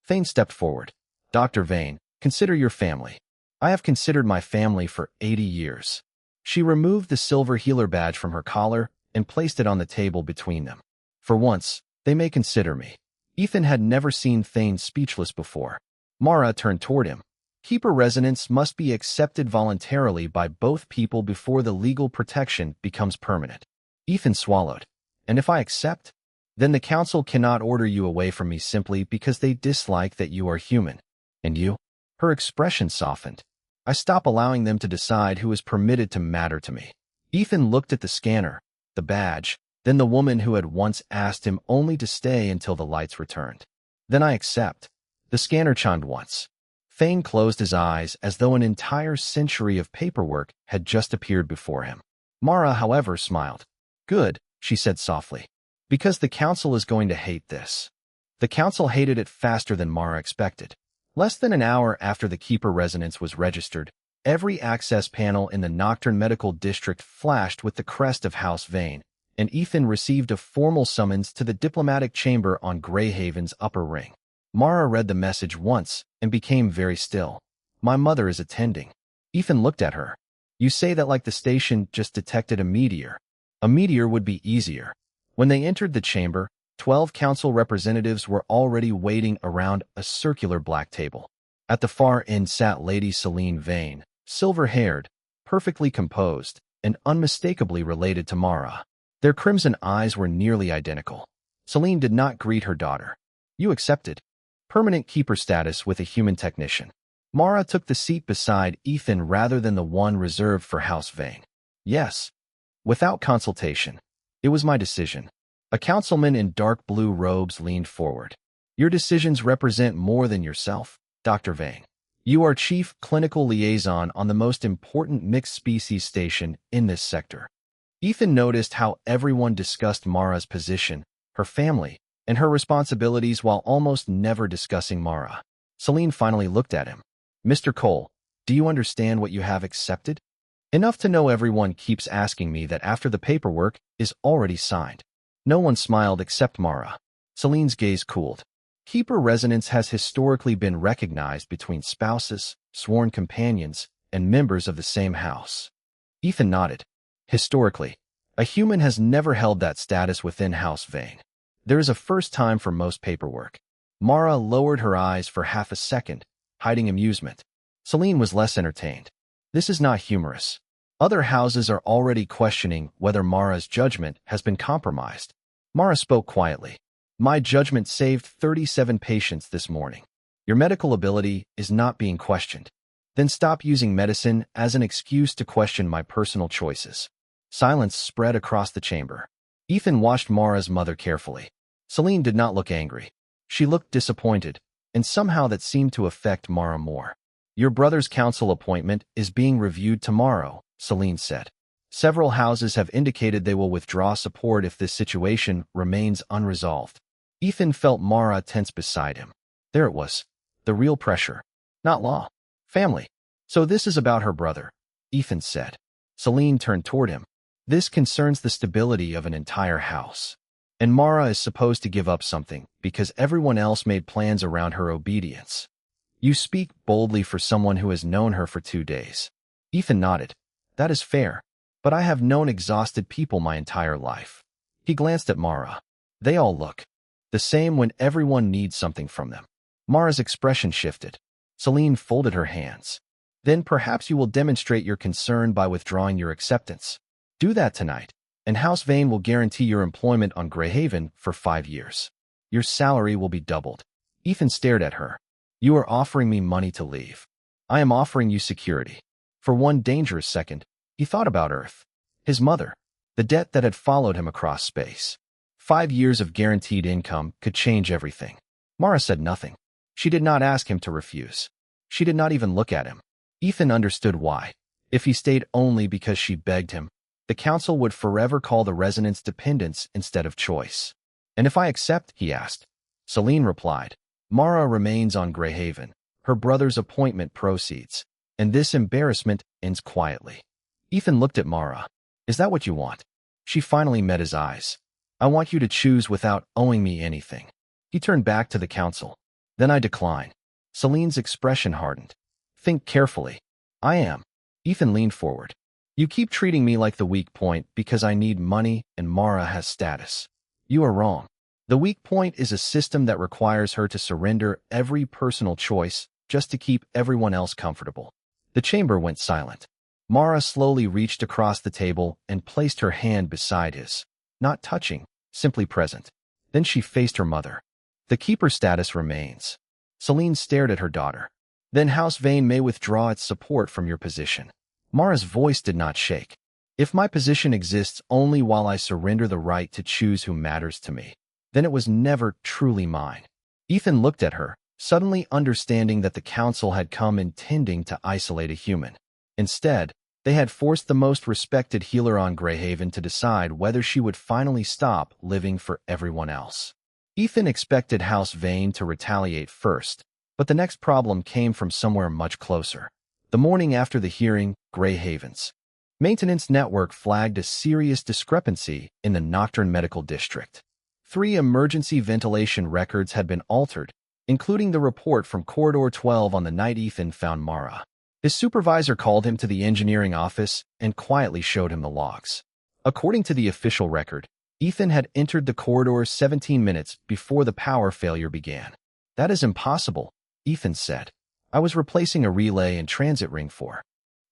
Thane stepped forward. "Dr. Vane, consider your family. I have considered my family for 80 years. She removed the silver healer badge from her collar and placed it on the table between them. For once, they may consider me. Ethan had never seen Thane speechless before. Mara turned toward him. Keeper residence must be accepted voluntarily by both people before the legal protection becomes permanent. Ethan swallowed. And if I accept? Then the council cannot order you away from me simply because they dislike that you are human. And you? Her expression softened. I stop allowing them to decide who is permitted to matter to me. Ethan looked at the scanner, the badge, then the woman who had once asked him only to stay until the lights returned. Then I accept. The scanner chimed once. Thane closed his eyes as though an entire century of paperwork had just appeared before him. Mara, however, smiled. Good, she said softly. Because the council is going to hate this. The council hated it faster than Mara expected. Less than an hour after the Keeper residence was registered, every access panel in the Nocturne Medical District flashed with the crest of House Vane, and Ethan received a formal summons to the diplomatic chamber on Greyhaven's upper ring. Mara read the message once and became very still. My mother is attending. Ethan looked at her. You say that like the station just detected a meteor. A meteor would be easier. When they entered the chamber, 12 council representatives were already waiting around a circular black table. At the far end sat Lady Celine Vane, silver-haired, perfectly composed, and unmistakably related to Mara. Their crimson eyes were nearly identical. Celine did not greet her daughter. You accepted. Permanent keeper status with a human technician. Mara took the seat beside Ethan rather than the one reserved for House Vane. Yes. Without consultation. It was my decision. A councilman in dark blue robes leaned forward. Your decisions represent more than yourself, Dr. Vane. You are chief clinical liaison on the most important mixed-species station in this sector. Ethan noticed how everyone discussed Mara's position, her family, and her responsibilities while almost never discussing Mara. Celine finally looked at him. Mr. Cole, do you understand what you have accepted? Enough to know everyone keeps asking me that after the paperwork is already signed. No one smiled except Mara. Celine's gaze cooled. Keeper residence has historically been recognized between spouses, sworn companions, and members of the same house. Ethan nodded. Historically, a human has never held that status within House Vane. There is a first time for most paperwork. Mara lowered her eyes for half a second, hiding amusement. Celine was less entertained. This is not humorous. Other houses are already questioning whether Mara's judgment has been compromised. Mara spoke quietly. My judgment saved 37 patients this morning. Your medical ability is not being questioned. Then stop using medicine as an excuse to question my personal choices. Silence spread across the chamber. Ethan watched Mara's mother carefully. Celine did not look angry. She looked disappointed, and somehow that seemed to affect Mara more. Your brother's council appointment is being reviewed tomorrow, Celine said. Several houses have indicated they will withdraw support if this situation remains unresolved. Ethan felt Mara tense beside him. There it was. The real pressure. Not law. Family. So this is about her brother, Ethan said. Celine turned toward him. This concerns the stability of an entire house. And Mara is supposed to give up something because everyone else made plans around her obedience. You speak boldly for someone who has known her for 2 days. Ethan nodded. That is fair. But I have known exhausted people my entire life. He glanced at Mara. They all look the same when everyone needs something from them. Mara's expression shifted. Celine folded her hands. Then perhaps you will demonstrate your concern by withdrawing your acceptance. Do that tonight, and House Vane will guarantee your employment on Greyhaven for 5 years. Your salary will be doubled. Ethan stared at her. You are offering me money to leave. I am offering you security. For one dangerous second, he thought about Earth, his mother, the debt that had followed him across space. 5 years of guaranteed income could change everything. Mara said nothing. She did not ask him to refuse. She did not even look at him. Ethan understood why. If he stayed only because she begged him, the council would forever call the residence dependence instead of choice. And if I accept, he asked. Celine replied. Mara remains on Greyhaven. Her brother's appointment proceeds, and this embarrassment ends quietly. Ethan looked at Mara. Is that what you want? She finally met his eyes. I want you to choose without owing me anything. He turned back to the council. Then I decline. Celine's expression hardened. Think carefully. I am. Ethan leaned forward. You keep treating me like the weak point because I need money and Mara has status. You are wrong. The weak point is a system that requires her to surrender every personal choice just to keep everyone else comfortable. The chamber went silent. Mara slowly reached across the table and placed her hand beside his, not touching, simply present. Then she faced her mother. The keeper status remains. Celine stared at her daughter. Then House Vane may withdraw its support from your position. Mara's voice did not shake. If my position exists only while I surrender the right to choose who matters to me, then it was never truly mine. Ethan looked at her, suddenly understanding that the council had come intending to isolate a human. Instead, they had forced the most respected healer on Greyhaven to decide whether she would finally stop living for everyone else. Ethan expected House Vane to retaliate first, but the next problem came from somewhere much closer. The morning after the hearing, Greyhaven's maintenance network flagged a serious discrepancy in the Nocturne Medical District. 3 emergency ventilation records had been altered, including the report from Corridor 12 on the night Ethan found Mara. His supervisor called him to the engineering office and quietly showed him the logs. According to the official record, Ethan had entered the corridor 17 minutes before the power failure began. That is impossible, Ethan said. I was replacing a relay and transit ring for.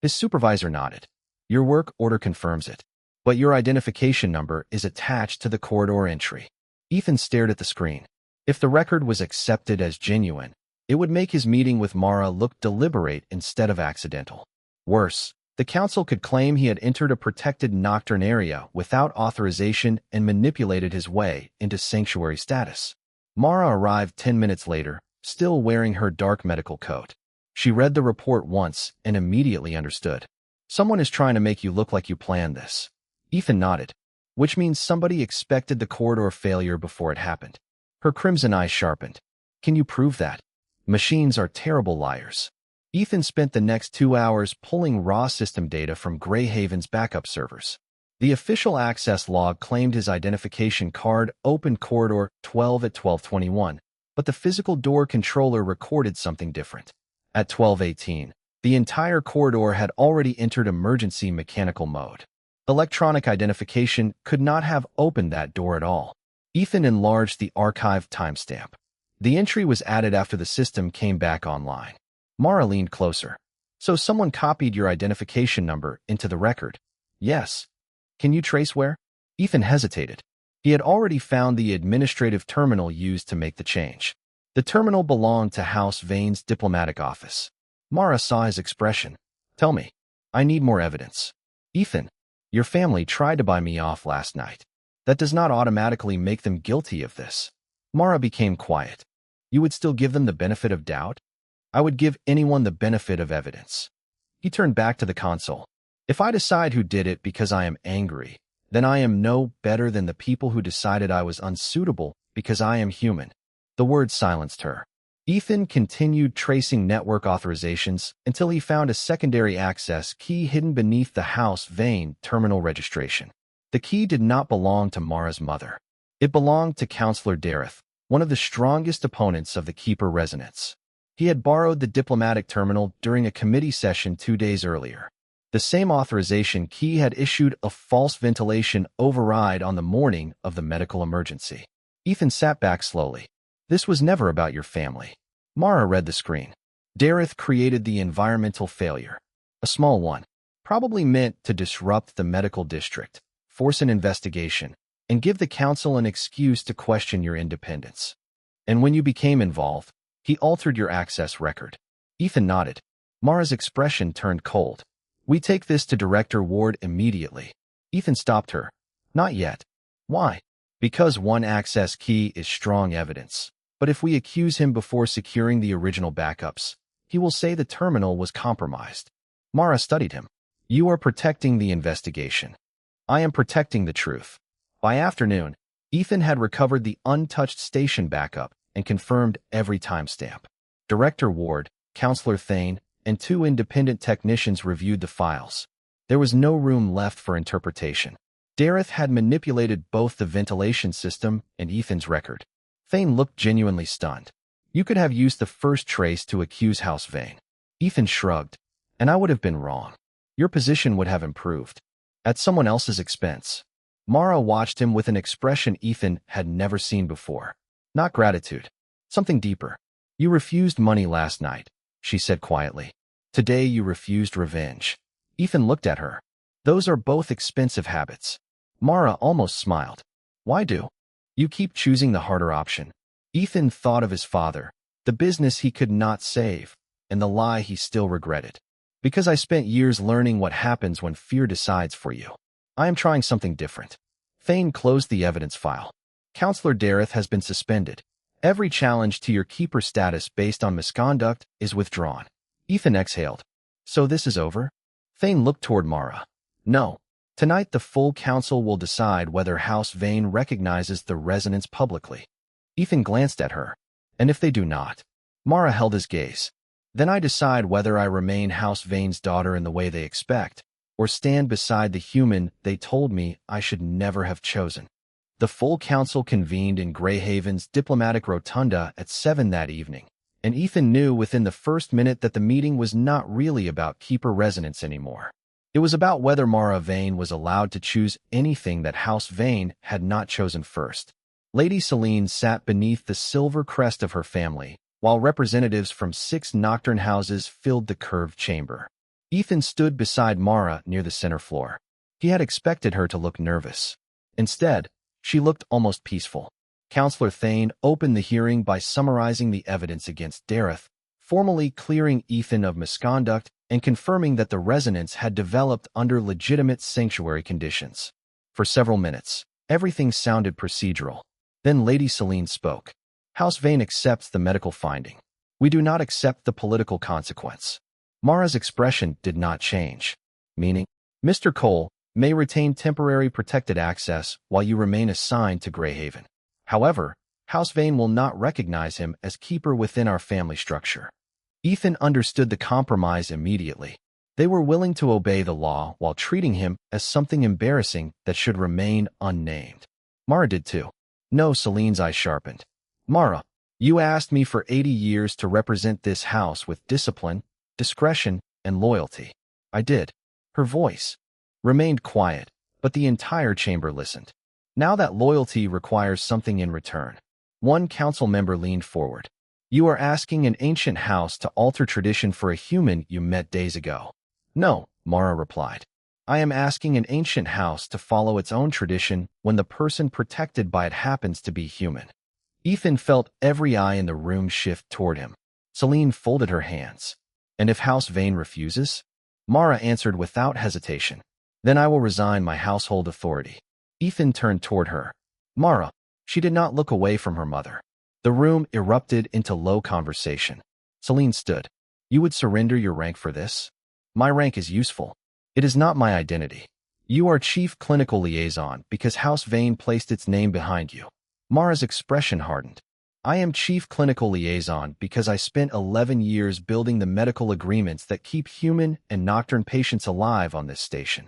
His supervisor nodded. Your work order confirms it, but your identification number is attached to the corridor entry. Ethan stared at the screen. If the record was accepted as genuine, it would make his meeting with Mara look deliberate instead of accidental. Worse, the council could claim he had entered a protected Nocturne area without authorization and manipulated his way into sanctuary status. Mara arrived 10 minutes later, still wearing her dark medical coat. She read the report once and immediately understood. Someone is trying to make you look like you planned this. Ethan nodded, which means somebody expected the corridor failure before it happened. Her crimson eyes sharpened. Can you prove that? Machines are terrible liars. Ethan spent the next 2 hours pulling raw system data from Greyhaven's backup servers. The official access log claimed his identification card opened Corridor 12 at 12:21, but the physical door controller recorded something different. At 12:18, the entire corridor had already entered emergency mechanical mode. Electronic identification could not have opened that door at all. Ethan enlarged the archived timestamp. The entry was added after the system came back online. Mara leaned closer. So someone copied your identification number into the record? Yes. Can you trace where? Ethan hesitated. He had already found the administrative terminal used to make the change. The terminal belonged to House Vane's diplomatic office. Mara saw his expression. Tell me. I need more evidence. Ethan, your family tried to buy me off last night. That does not automatically make them guilty of this. Mara became quiet. You would still give them the benefit of doubt? I would give anyone the benefit of evidence. He turned back to the console. If I decide who did it because I am angry, then I am no better than the people who decided I was unsuitable because I am human. The word silenced her. Ethan continued tracing network authorizations until he found a secondary access key hidden beneath the House Vane terminal registration. The key did not belong to Mara's mother. It belonged to Counselor Dareth, one of the strongest opponents of the Keeper Resonance. He had borrowed the diplomatic terminal during a committee session 2 days earlier. The same authorization key had issued a false ventilation override on the morning of the medical emergency. Ethan sat back slowly. This was never about your family. Mara read the screen. Dareth created the environmental failure. A small one. Probably meant to disrupt the medical district, force an investigation, and give the council an excuse to question your independence. And when you became involved, he altered your access record. Ethan nodded. Mara's expression turned cold. We take this to Director Ward immediately. Ethan stopped her. Not yet. Why? Because one access key is strong evidence. But if we accuse him before securing the original backups, he will say the terminal was compromised. Mara studied him. You are protecting the investigation. I am protecting the truth. By afternoon, Ethan had recovered the untouched station backup and confirmed every timestamp. Director Ward, Counselor Thane, and 2 independent technicians reviewed the files. There was no room left for interpretation. Dareth had manipulated both the ventilation system and Ethan's record. Thane looked genuinely stunned. You could have used the first trace to accuse House Vane. Ethan shrugged. And I would have been wrong. Your position would have improved. At someone else's expense. Mara watched him with an expression Ethan had never seen before. Not gratitude. Something deeper. You refused money last night, she said quietly. Today you refused revenge. Ethan looked at her. Those are both expensive habits. Mara almost smiled. Why do you keep choosing the harder option? Ethan thought of his father, the business he could not save, and the lie he still regretted. Because I spent years learning what happens when fear decides for you. I am trying something different. Thane closed the evidence file. Counselor Dareth has been suspended. Every challenge to your keeper status based on misconduct is withdrawn. Ethan exhaled. So this is over? Thane looked toward Mara. No. Tonight the full council will decide whether House Vane recognizes the resonance publicly. Ethan glanced at her. And if they do not? Mara held his gaze. Then I decide whether I remain House Vane's daughter in the way they expect, or stand beside the human they told me I should never have chosen. The full council convened in Greyhaven's diplomatic rotunda at 7 that evening, and Ethan knew within the first minute that the meeting was not really about keeper resonance anymore. It was about whether Mara Vane was allowed to choose anything that House Vane had not chosen first. Lady Selene sat beneath the silver crest of her family, while representatives from 6 nocturne houses filled the curved chamber. Ethan stood beside Mara near the center floor. He had expected her to look nervous. Instead, she looked almost peaceful. Counselor Thane opened the hearing by summarizing the evidence against Dareth, formally clearing Ethan of misconduct and confirming that the resonance had developed under legitimate sanctuary conditions. For several minutes, everything sounded procedural. Then Lady Selene spoke. House Vane accepts the medical finding. We do not accept the political consequence. Mara's expression did not change, meaning, Mr. Cole may retain temporary protected access while you remain assigned to Greyhaven. However, House Vane will not recognize him as keeper within our family structure. Ethan understood the compromise immediately. They were willing to obey the law while treating him as something embarrassing that should remain unnamed. Mara did too. No, Selene's eyes sharpened. Mara, you asked me for 80 years to represent this house with discipline, discretion, and loyalty. I did. Her voice remained quiet, but the entire chamber listened. Now that loyalty requires something in return. One council member leaned forward. You are asking an ancient house to alter tradition for a human you met days ago. No, Mara replied. I am asking an ancient house to follow its own tradition when the person protected by it happens to be human. Ethan felt every eye in the room shift toward him. Selene folded her hands. And if House Vane refuses? Mara answered without hesitation. Then I will resign my household authority. Ethan turned toward her. Mara. She did not look away from her mother. The room erupted into low conversation. Selene stood. You would surrender your rank for this? My rank is useful. It is not my identity. You are chief clinical liaison because House Vane placed its name behind you. Mara's expression hardened. I am chief clinical liaison because I spent 11 years building the medical agreements that keep human and nocturne patients alive on this station.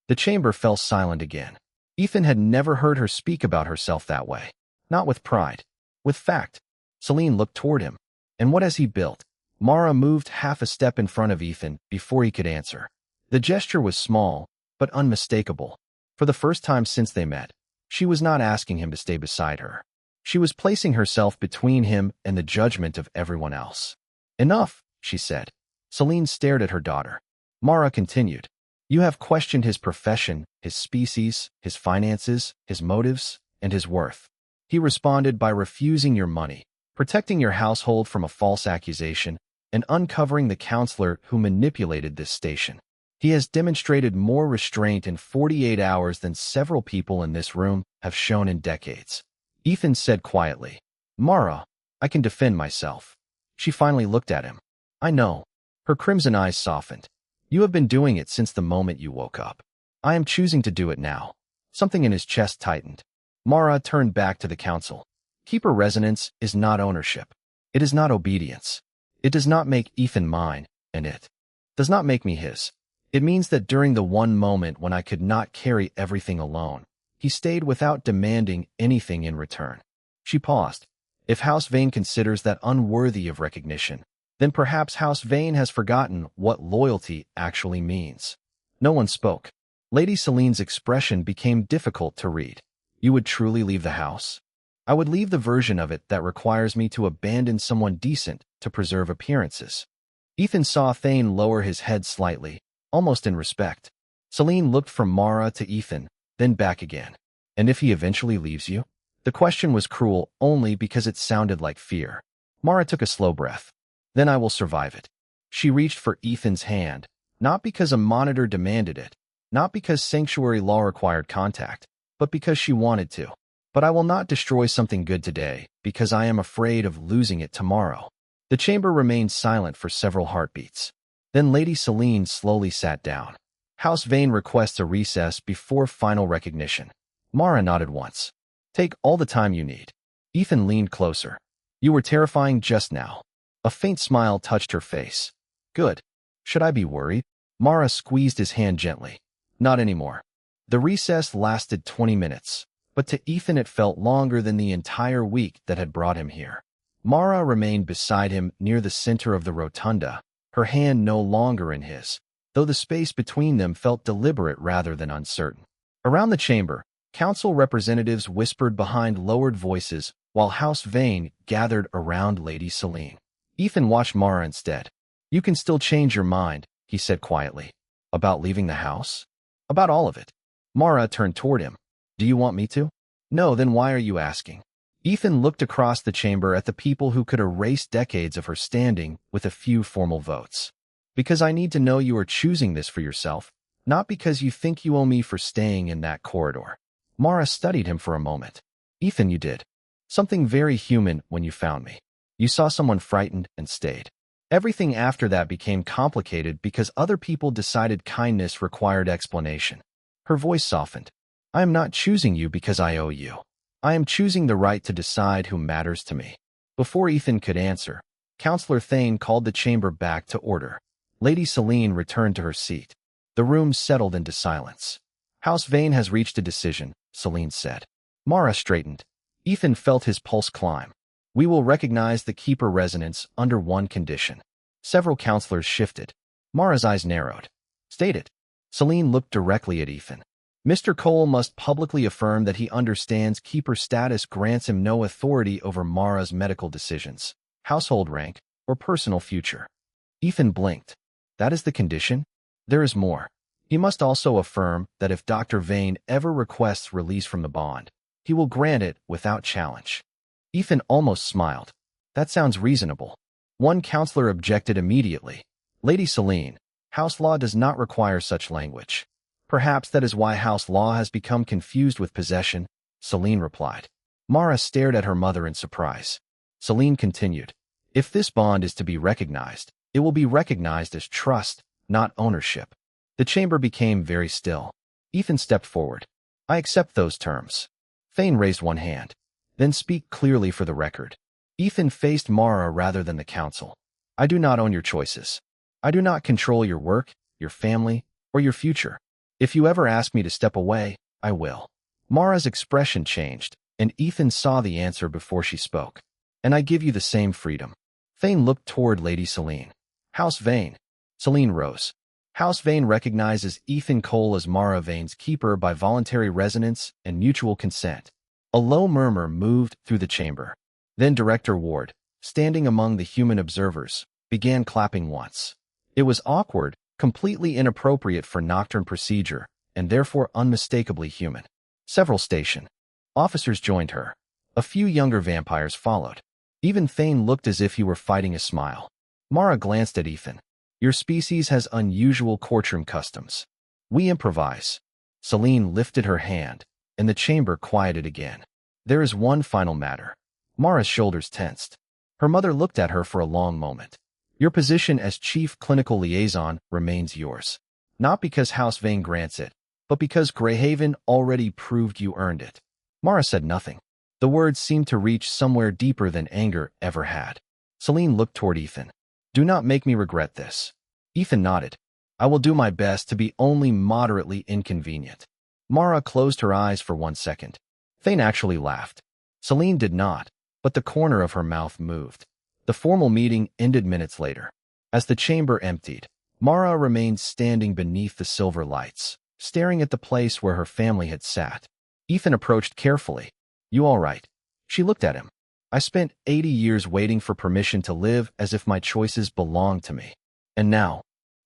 The chamber fell silent again. Ethan had never heard her speak about herself that way. Not with pride. With fact. Selene looked toward him. And what has he built? Mara moved half a step in front of Ethan before he could answer. The gesture was small, but unmistakable. For the first time since they met, she was not asking him to stay beside her. She was placing herself between him and the judgment of everyone else. Enough, she said. Selene stared at her daughter. Mara continued. You have questioned his profession, his species, his finances, his motives, and his worth. He responded by refusing your money, protecting your household from a false accusation, and uncovering the counselor who manipulated this station. He has demonstrated more restraint in 48 hours than several people in this room have shown in decades. Ethan said quietly, Mara, I can defend myself. She finally looked at him. I know. Her crimson eyes softened. You have been doing it since the moment you woke up. I am choosing to do it now. Something in his chest tightened. Mara turned back to the council. Keeper resonance is not ownership. It is not obedience. It does not make Ethan mine, and it does not make me his. It means that during the one moment when I could not carry everything alone, he stayed without demanding anything in return. She paused. If House Vane considers that unworthy of recognition, Then perhaps House Vane has forgotten what loyalty actually means. No one spoke. Lady Celine's expression became difficult to read. You would truly leave the house? I would leave the version of it that requires me to abandon someone decent to preserve appearances. Ethan saw Thane lower his head slightly, almost in respect. Celine looked from Mara to Ethan, then back again. And if he eventually leaves you? The question was cruel only because it sounded like fear. Mara took a slow breath. Then I will survive it. She reached for Ethan's hand, not because a monitor demanded it, not because sanctuary law required contact, but because she wanted to. But I will not destroy something good today because I am afraid of losing it tomorrow. The chamber remained silent for several heartbeats. Then Lady Celine slowly sat down. House Vane requests a recess before final recognition. Mara nodded once. Take all the time you need. Ethan leaned closer. You were terrifying just now. A faint smile touched her face. Good. Should I be worried? Mara squeezed his hand gently. Not anymore. The recess lasted 20 minutes, but to Ethan it felt longer than the entire week that had brought him here. Mara remained beside him near the center of the rotunda, her hand no longer in his, though the space between them felt deliberate rather than uncertain. Around the chamber, council representatives whispered behind lowered voices while House Vane gathered around Lady Celine. Ethan watched Mara instead. You can still change your mind, he said quietly. About leaving the house? About all of it. Mara turned toward him. Do you want me to? No, then why are you asking? Ethan looked across the chamber at the people who could erase decades of her standing with a few formal votes. Because I need to know you are choosing this for yourself, not because you think you owe me for staying in that corridor. Mara studied him for a moment. Ethan, you did something very human when you found me. You saw someone frightened and stayed. Everything after that became complicated because other people decided kindness required explanation. Her voice softened. I am not choosing you because I owe you. I am choosing the right to decide who matters to me. Before Ethan could answer, Counselor Thane called the chamber back to order. Lady Celine returned to her seat. The room settled into silence. House Vane has reached a decision, Celine said. Mara straightened. Ethan felt his pulse climb. We will recognize the Keeper resonance under one condition. Several counselors shifted. Mara's eyes narrowed. State it. Celine looked directly at Ethan. Mr. Cole must publicly affirm that he understands Keeper status grants him no authority over Mara's medical decisions, household rank, or personal future. Ethan blinked. That is the condition? There is more. He must also affirm that if Dr. Vane ever requests release from the bond, he will grant it without challenge. Ethan almost smiled. That sounds reasonable. One counselor objected immediately. Lady Celine, house law does not require such language. Perhaps that is why house law has become confused with possession, Celine replied. Mara stared at her mother in surprise. Celine continued. If this bond is to be recognized, it will be recognized as trust, not ownership. The chamber became very still. Ethan stepped forward. I accept those terms. Thane raised one hand. Then speak clearly for the record. Ethan faced Mara rather than the council. I do not own your choices. I do not control your work, your family, or your future. If you ever ask me to step away, I will. Mara's expression changed, and Ethan saw the answer before she spoke. And I give you the same freedom. Thane looked toward Lady Celine. House Vane. Celine rose. House Vane recognizes Ethan Cole as Mara Vane's keeper by voluntary resonance and mutual consent. A low murmur moved through the chamber. Then Director Ward, standing among the human observers, began clapping once. It was awkward, completely inappropriate for nocturne procedure, and therefore unmistakably human. Several station officers joined her. A few younger vampires followed. Even Thane looked as if he were fighting a smile. Mara glanced at Ethan. Your species has unusual courtroom customs. We improvise. Celine lifted her hand, and the chamber quieted again. There is one final matter. Mara's shoulders tensed. Her mother looked at her for a long moment. Your position as chief clinical liaison remains yours. Not because House Vane grants it, but because Greyhaven already proved you earned it. Mara said nothing. The words seemed to reach somewhere deeper than anger ever had. Celine looked toward Ethan. Do not make me regret this. Ethan nodded. I will do my best to be only moderately inconvenient. Mara closed her eyes for 1 second. Thane actually laughed. Celine did not, but the corner of her mouth moved. The formal meeting ended minutes later. As the chamber emptied, Mara remained standing beneath the silver lights, staring at the place where her family had sat. Ethan approached carefully. "You all right?" She looked at him. "I spent 80 years waiting for permission to live as if my choices belonged to me. And now?"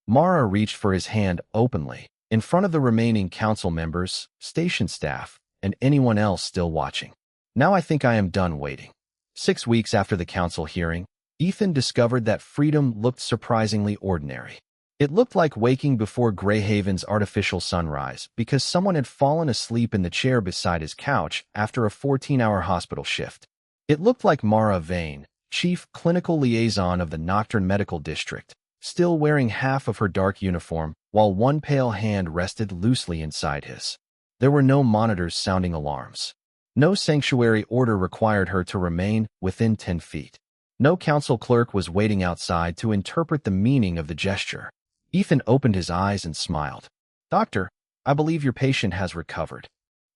Mara reached for his hand openly, in front of the remaining council members, station staff, and anyone else still watching. "Now I think I am done waiting." 6 weeks after the council hearing, Ethan discovered that freedom looked surprisingly ordinary. It looked like waking before Greyhaven's artificial sunrise because someone had fallen asleep in the chair beside his couch after a 14-hour hospital shift. It looked like Mara Vane, chief clinical liaison of the Nocturne Medical District, still wearing half of her dark uniform while one pale hand rested loosely inside his. There were no monitors sounding alarms. No sanctuary order required her to remain within 10 feet. No council clerk was waiting outside to interpret the meaning of the gesture. Ethan opened his eyes and smiled. "Doctor, I believe your patient has recovered."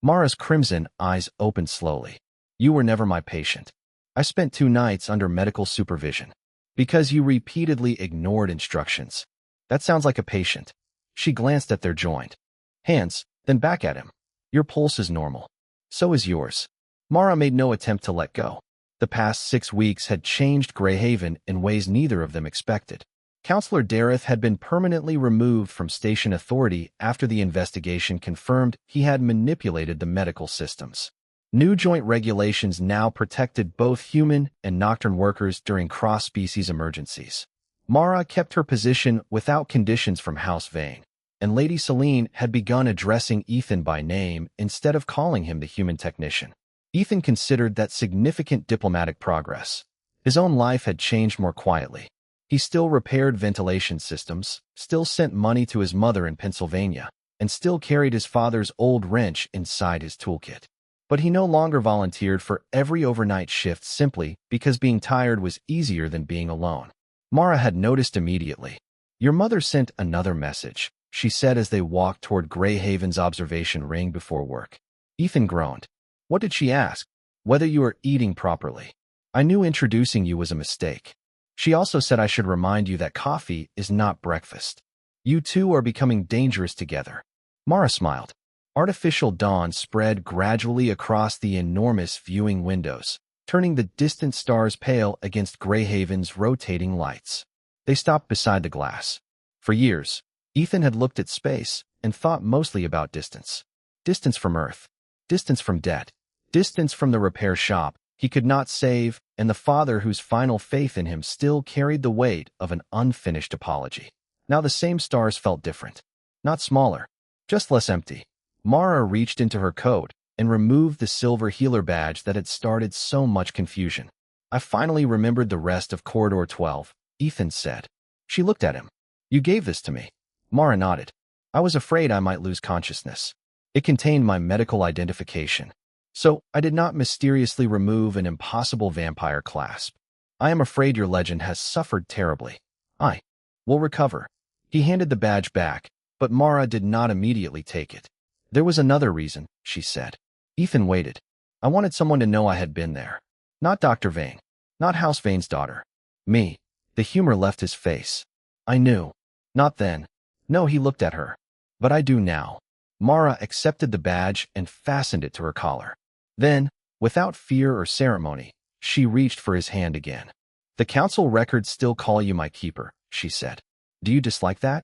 Mara's crimson eyes opened slowly. "You were never my patient. I spent 2 nights under medical supervision. Because you repeatedly ignored instructions. That sounds like a patient." She glanced at their joined hands, then back at him. "Your pulse is normal. So is yours." Mara made no attempt to let go. The past 6 weeks had changed Greyhaven in ways neither of them expected. Counselor Dareth had been permanently removed from station authority after the investigation confirmed he had manipulated the medical systems. New joint regulations now protected both human and nocturne workers during cross-species emergencies. Mara kept her position without conditions from House Vane, and Lady Celine had begun addressing Ethan by name instead of calling him the human technician. Ethan considered that significant diplomatic progress. His own life had changed more quietly. He still repaired ventilation systems, still sent money to his mother in Pennsylvania, and still carried his father's old wrench inside his toolkit. But he no longer volunteered for every overnight shift simply because being tired was easier than being alone. Mara had noticed immediately. "Your mother sent another message," she said as they walked toward Greyhaven's observation ring before work. Ethan groaned. "What did she ask?" "Whether you are eating properly. I knew introducing you was a mistake. She also said I should remind you that coffee is not breakfast. You two are becoming dangerous together." Mara smiled. Artificial dawn spread gradually across the enormous viewing windows, turning the distant stars pale against Greyhaven's rotating lights. They stopped beside the glass. For years, Ethan had looked at space and thought mostly about distance. Distance from Earth. Distance from debt. Distance from the repair shop he could not save, and the father whose final faith in him still carried the weight of an unfinished apology. Now the same stars felt different. Not smaller, just less empty. Mara reached into her coat and removed the silver healer badge that had started so much confusion. "I finally remembered the rest of Corridor 12, Ethan said. She looked at him. "You gave this to me." Mara nodded. "I was afraid I might lose consciousness. It contained my medical identification. So I did not mysteriously remove an impossible vampire clasp. I am afraid your legend has suffered terribly. I will recover." He handed the badge back, but Mara did not immediately take it. "There was another reason," she said. Ethan waited. "I wanted someone to know I had been there. Not Dr. Vane. Not House Vane's daughter. Me." The humor left his face. "I knew. Not then." "No," he looked at her. "But I do now." Mara accepted the badge and fastened it to her collar. Then, without fear or ceremony, she reached for his hand again. "The council records still call you my keeper," she said. "Do you dislike that?"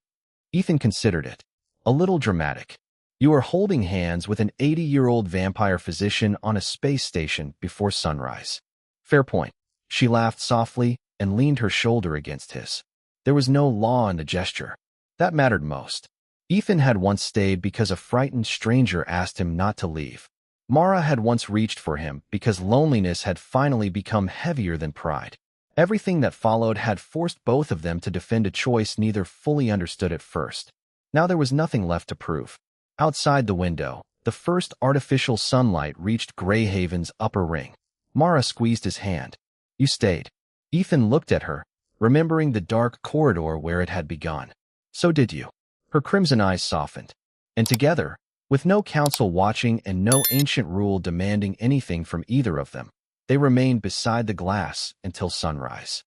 Ethan considered it. "A little dramatic. You are holding hands with an 80-year-old vampire physician on a space station before sunrise." "Fair point." She laughed softly and leaned her shoulder against his. There was no law in the gesture. That mattered most. Ethan had once stayed because a frightened stranger asked him not to leave. Mara had once reached for him because loneliness had finally become heavier than pride. Everything that followed had forced both of them to defend a choice neither fully understood at first. Now there was nothing left to prove. Outside the window, the first artificial sunlight reached Greyhaven's upper ring. Mara squeezed his hand. "You stayed." Ethan looked at her, remembering the dark corridor where it had begun. "So did you." Her crimson eyes softened. And together, with no council watching and no ancient rule demanding anything from either of them, They remained beside the glass until sunrise.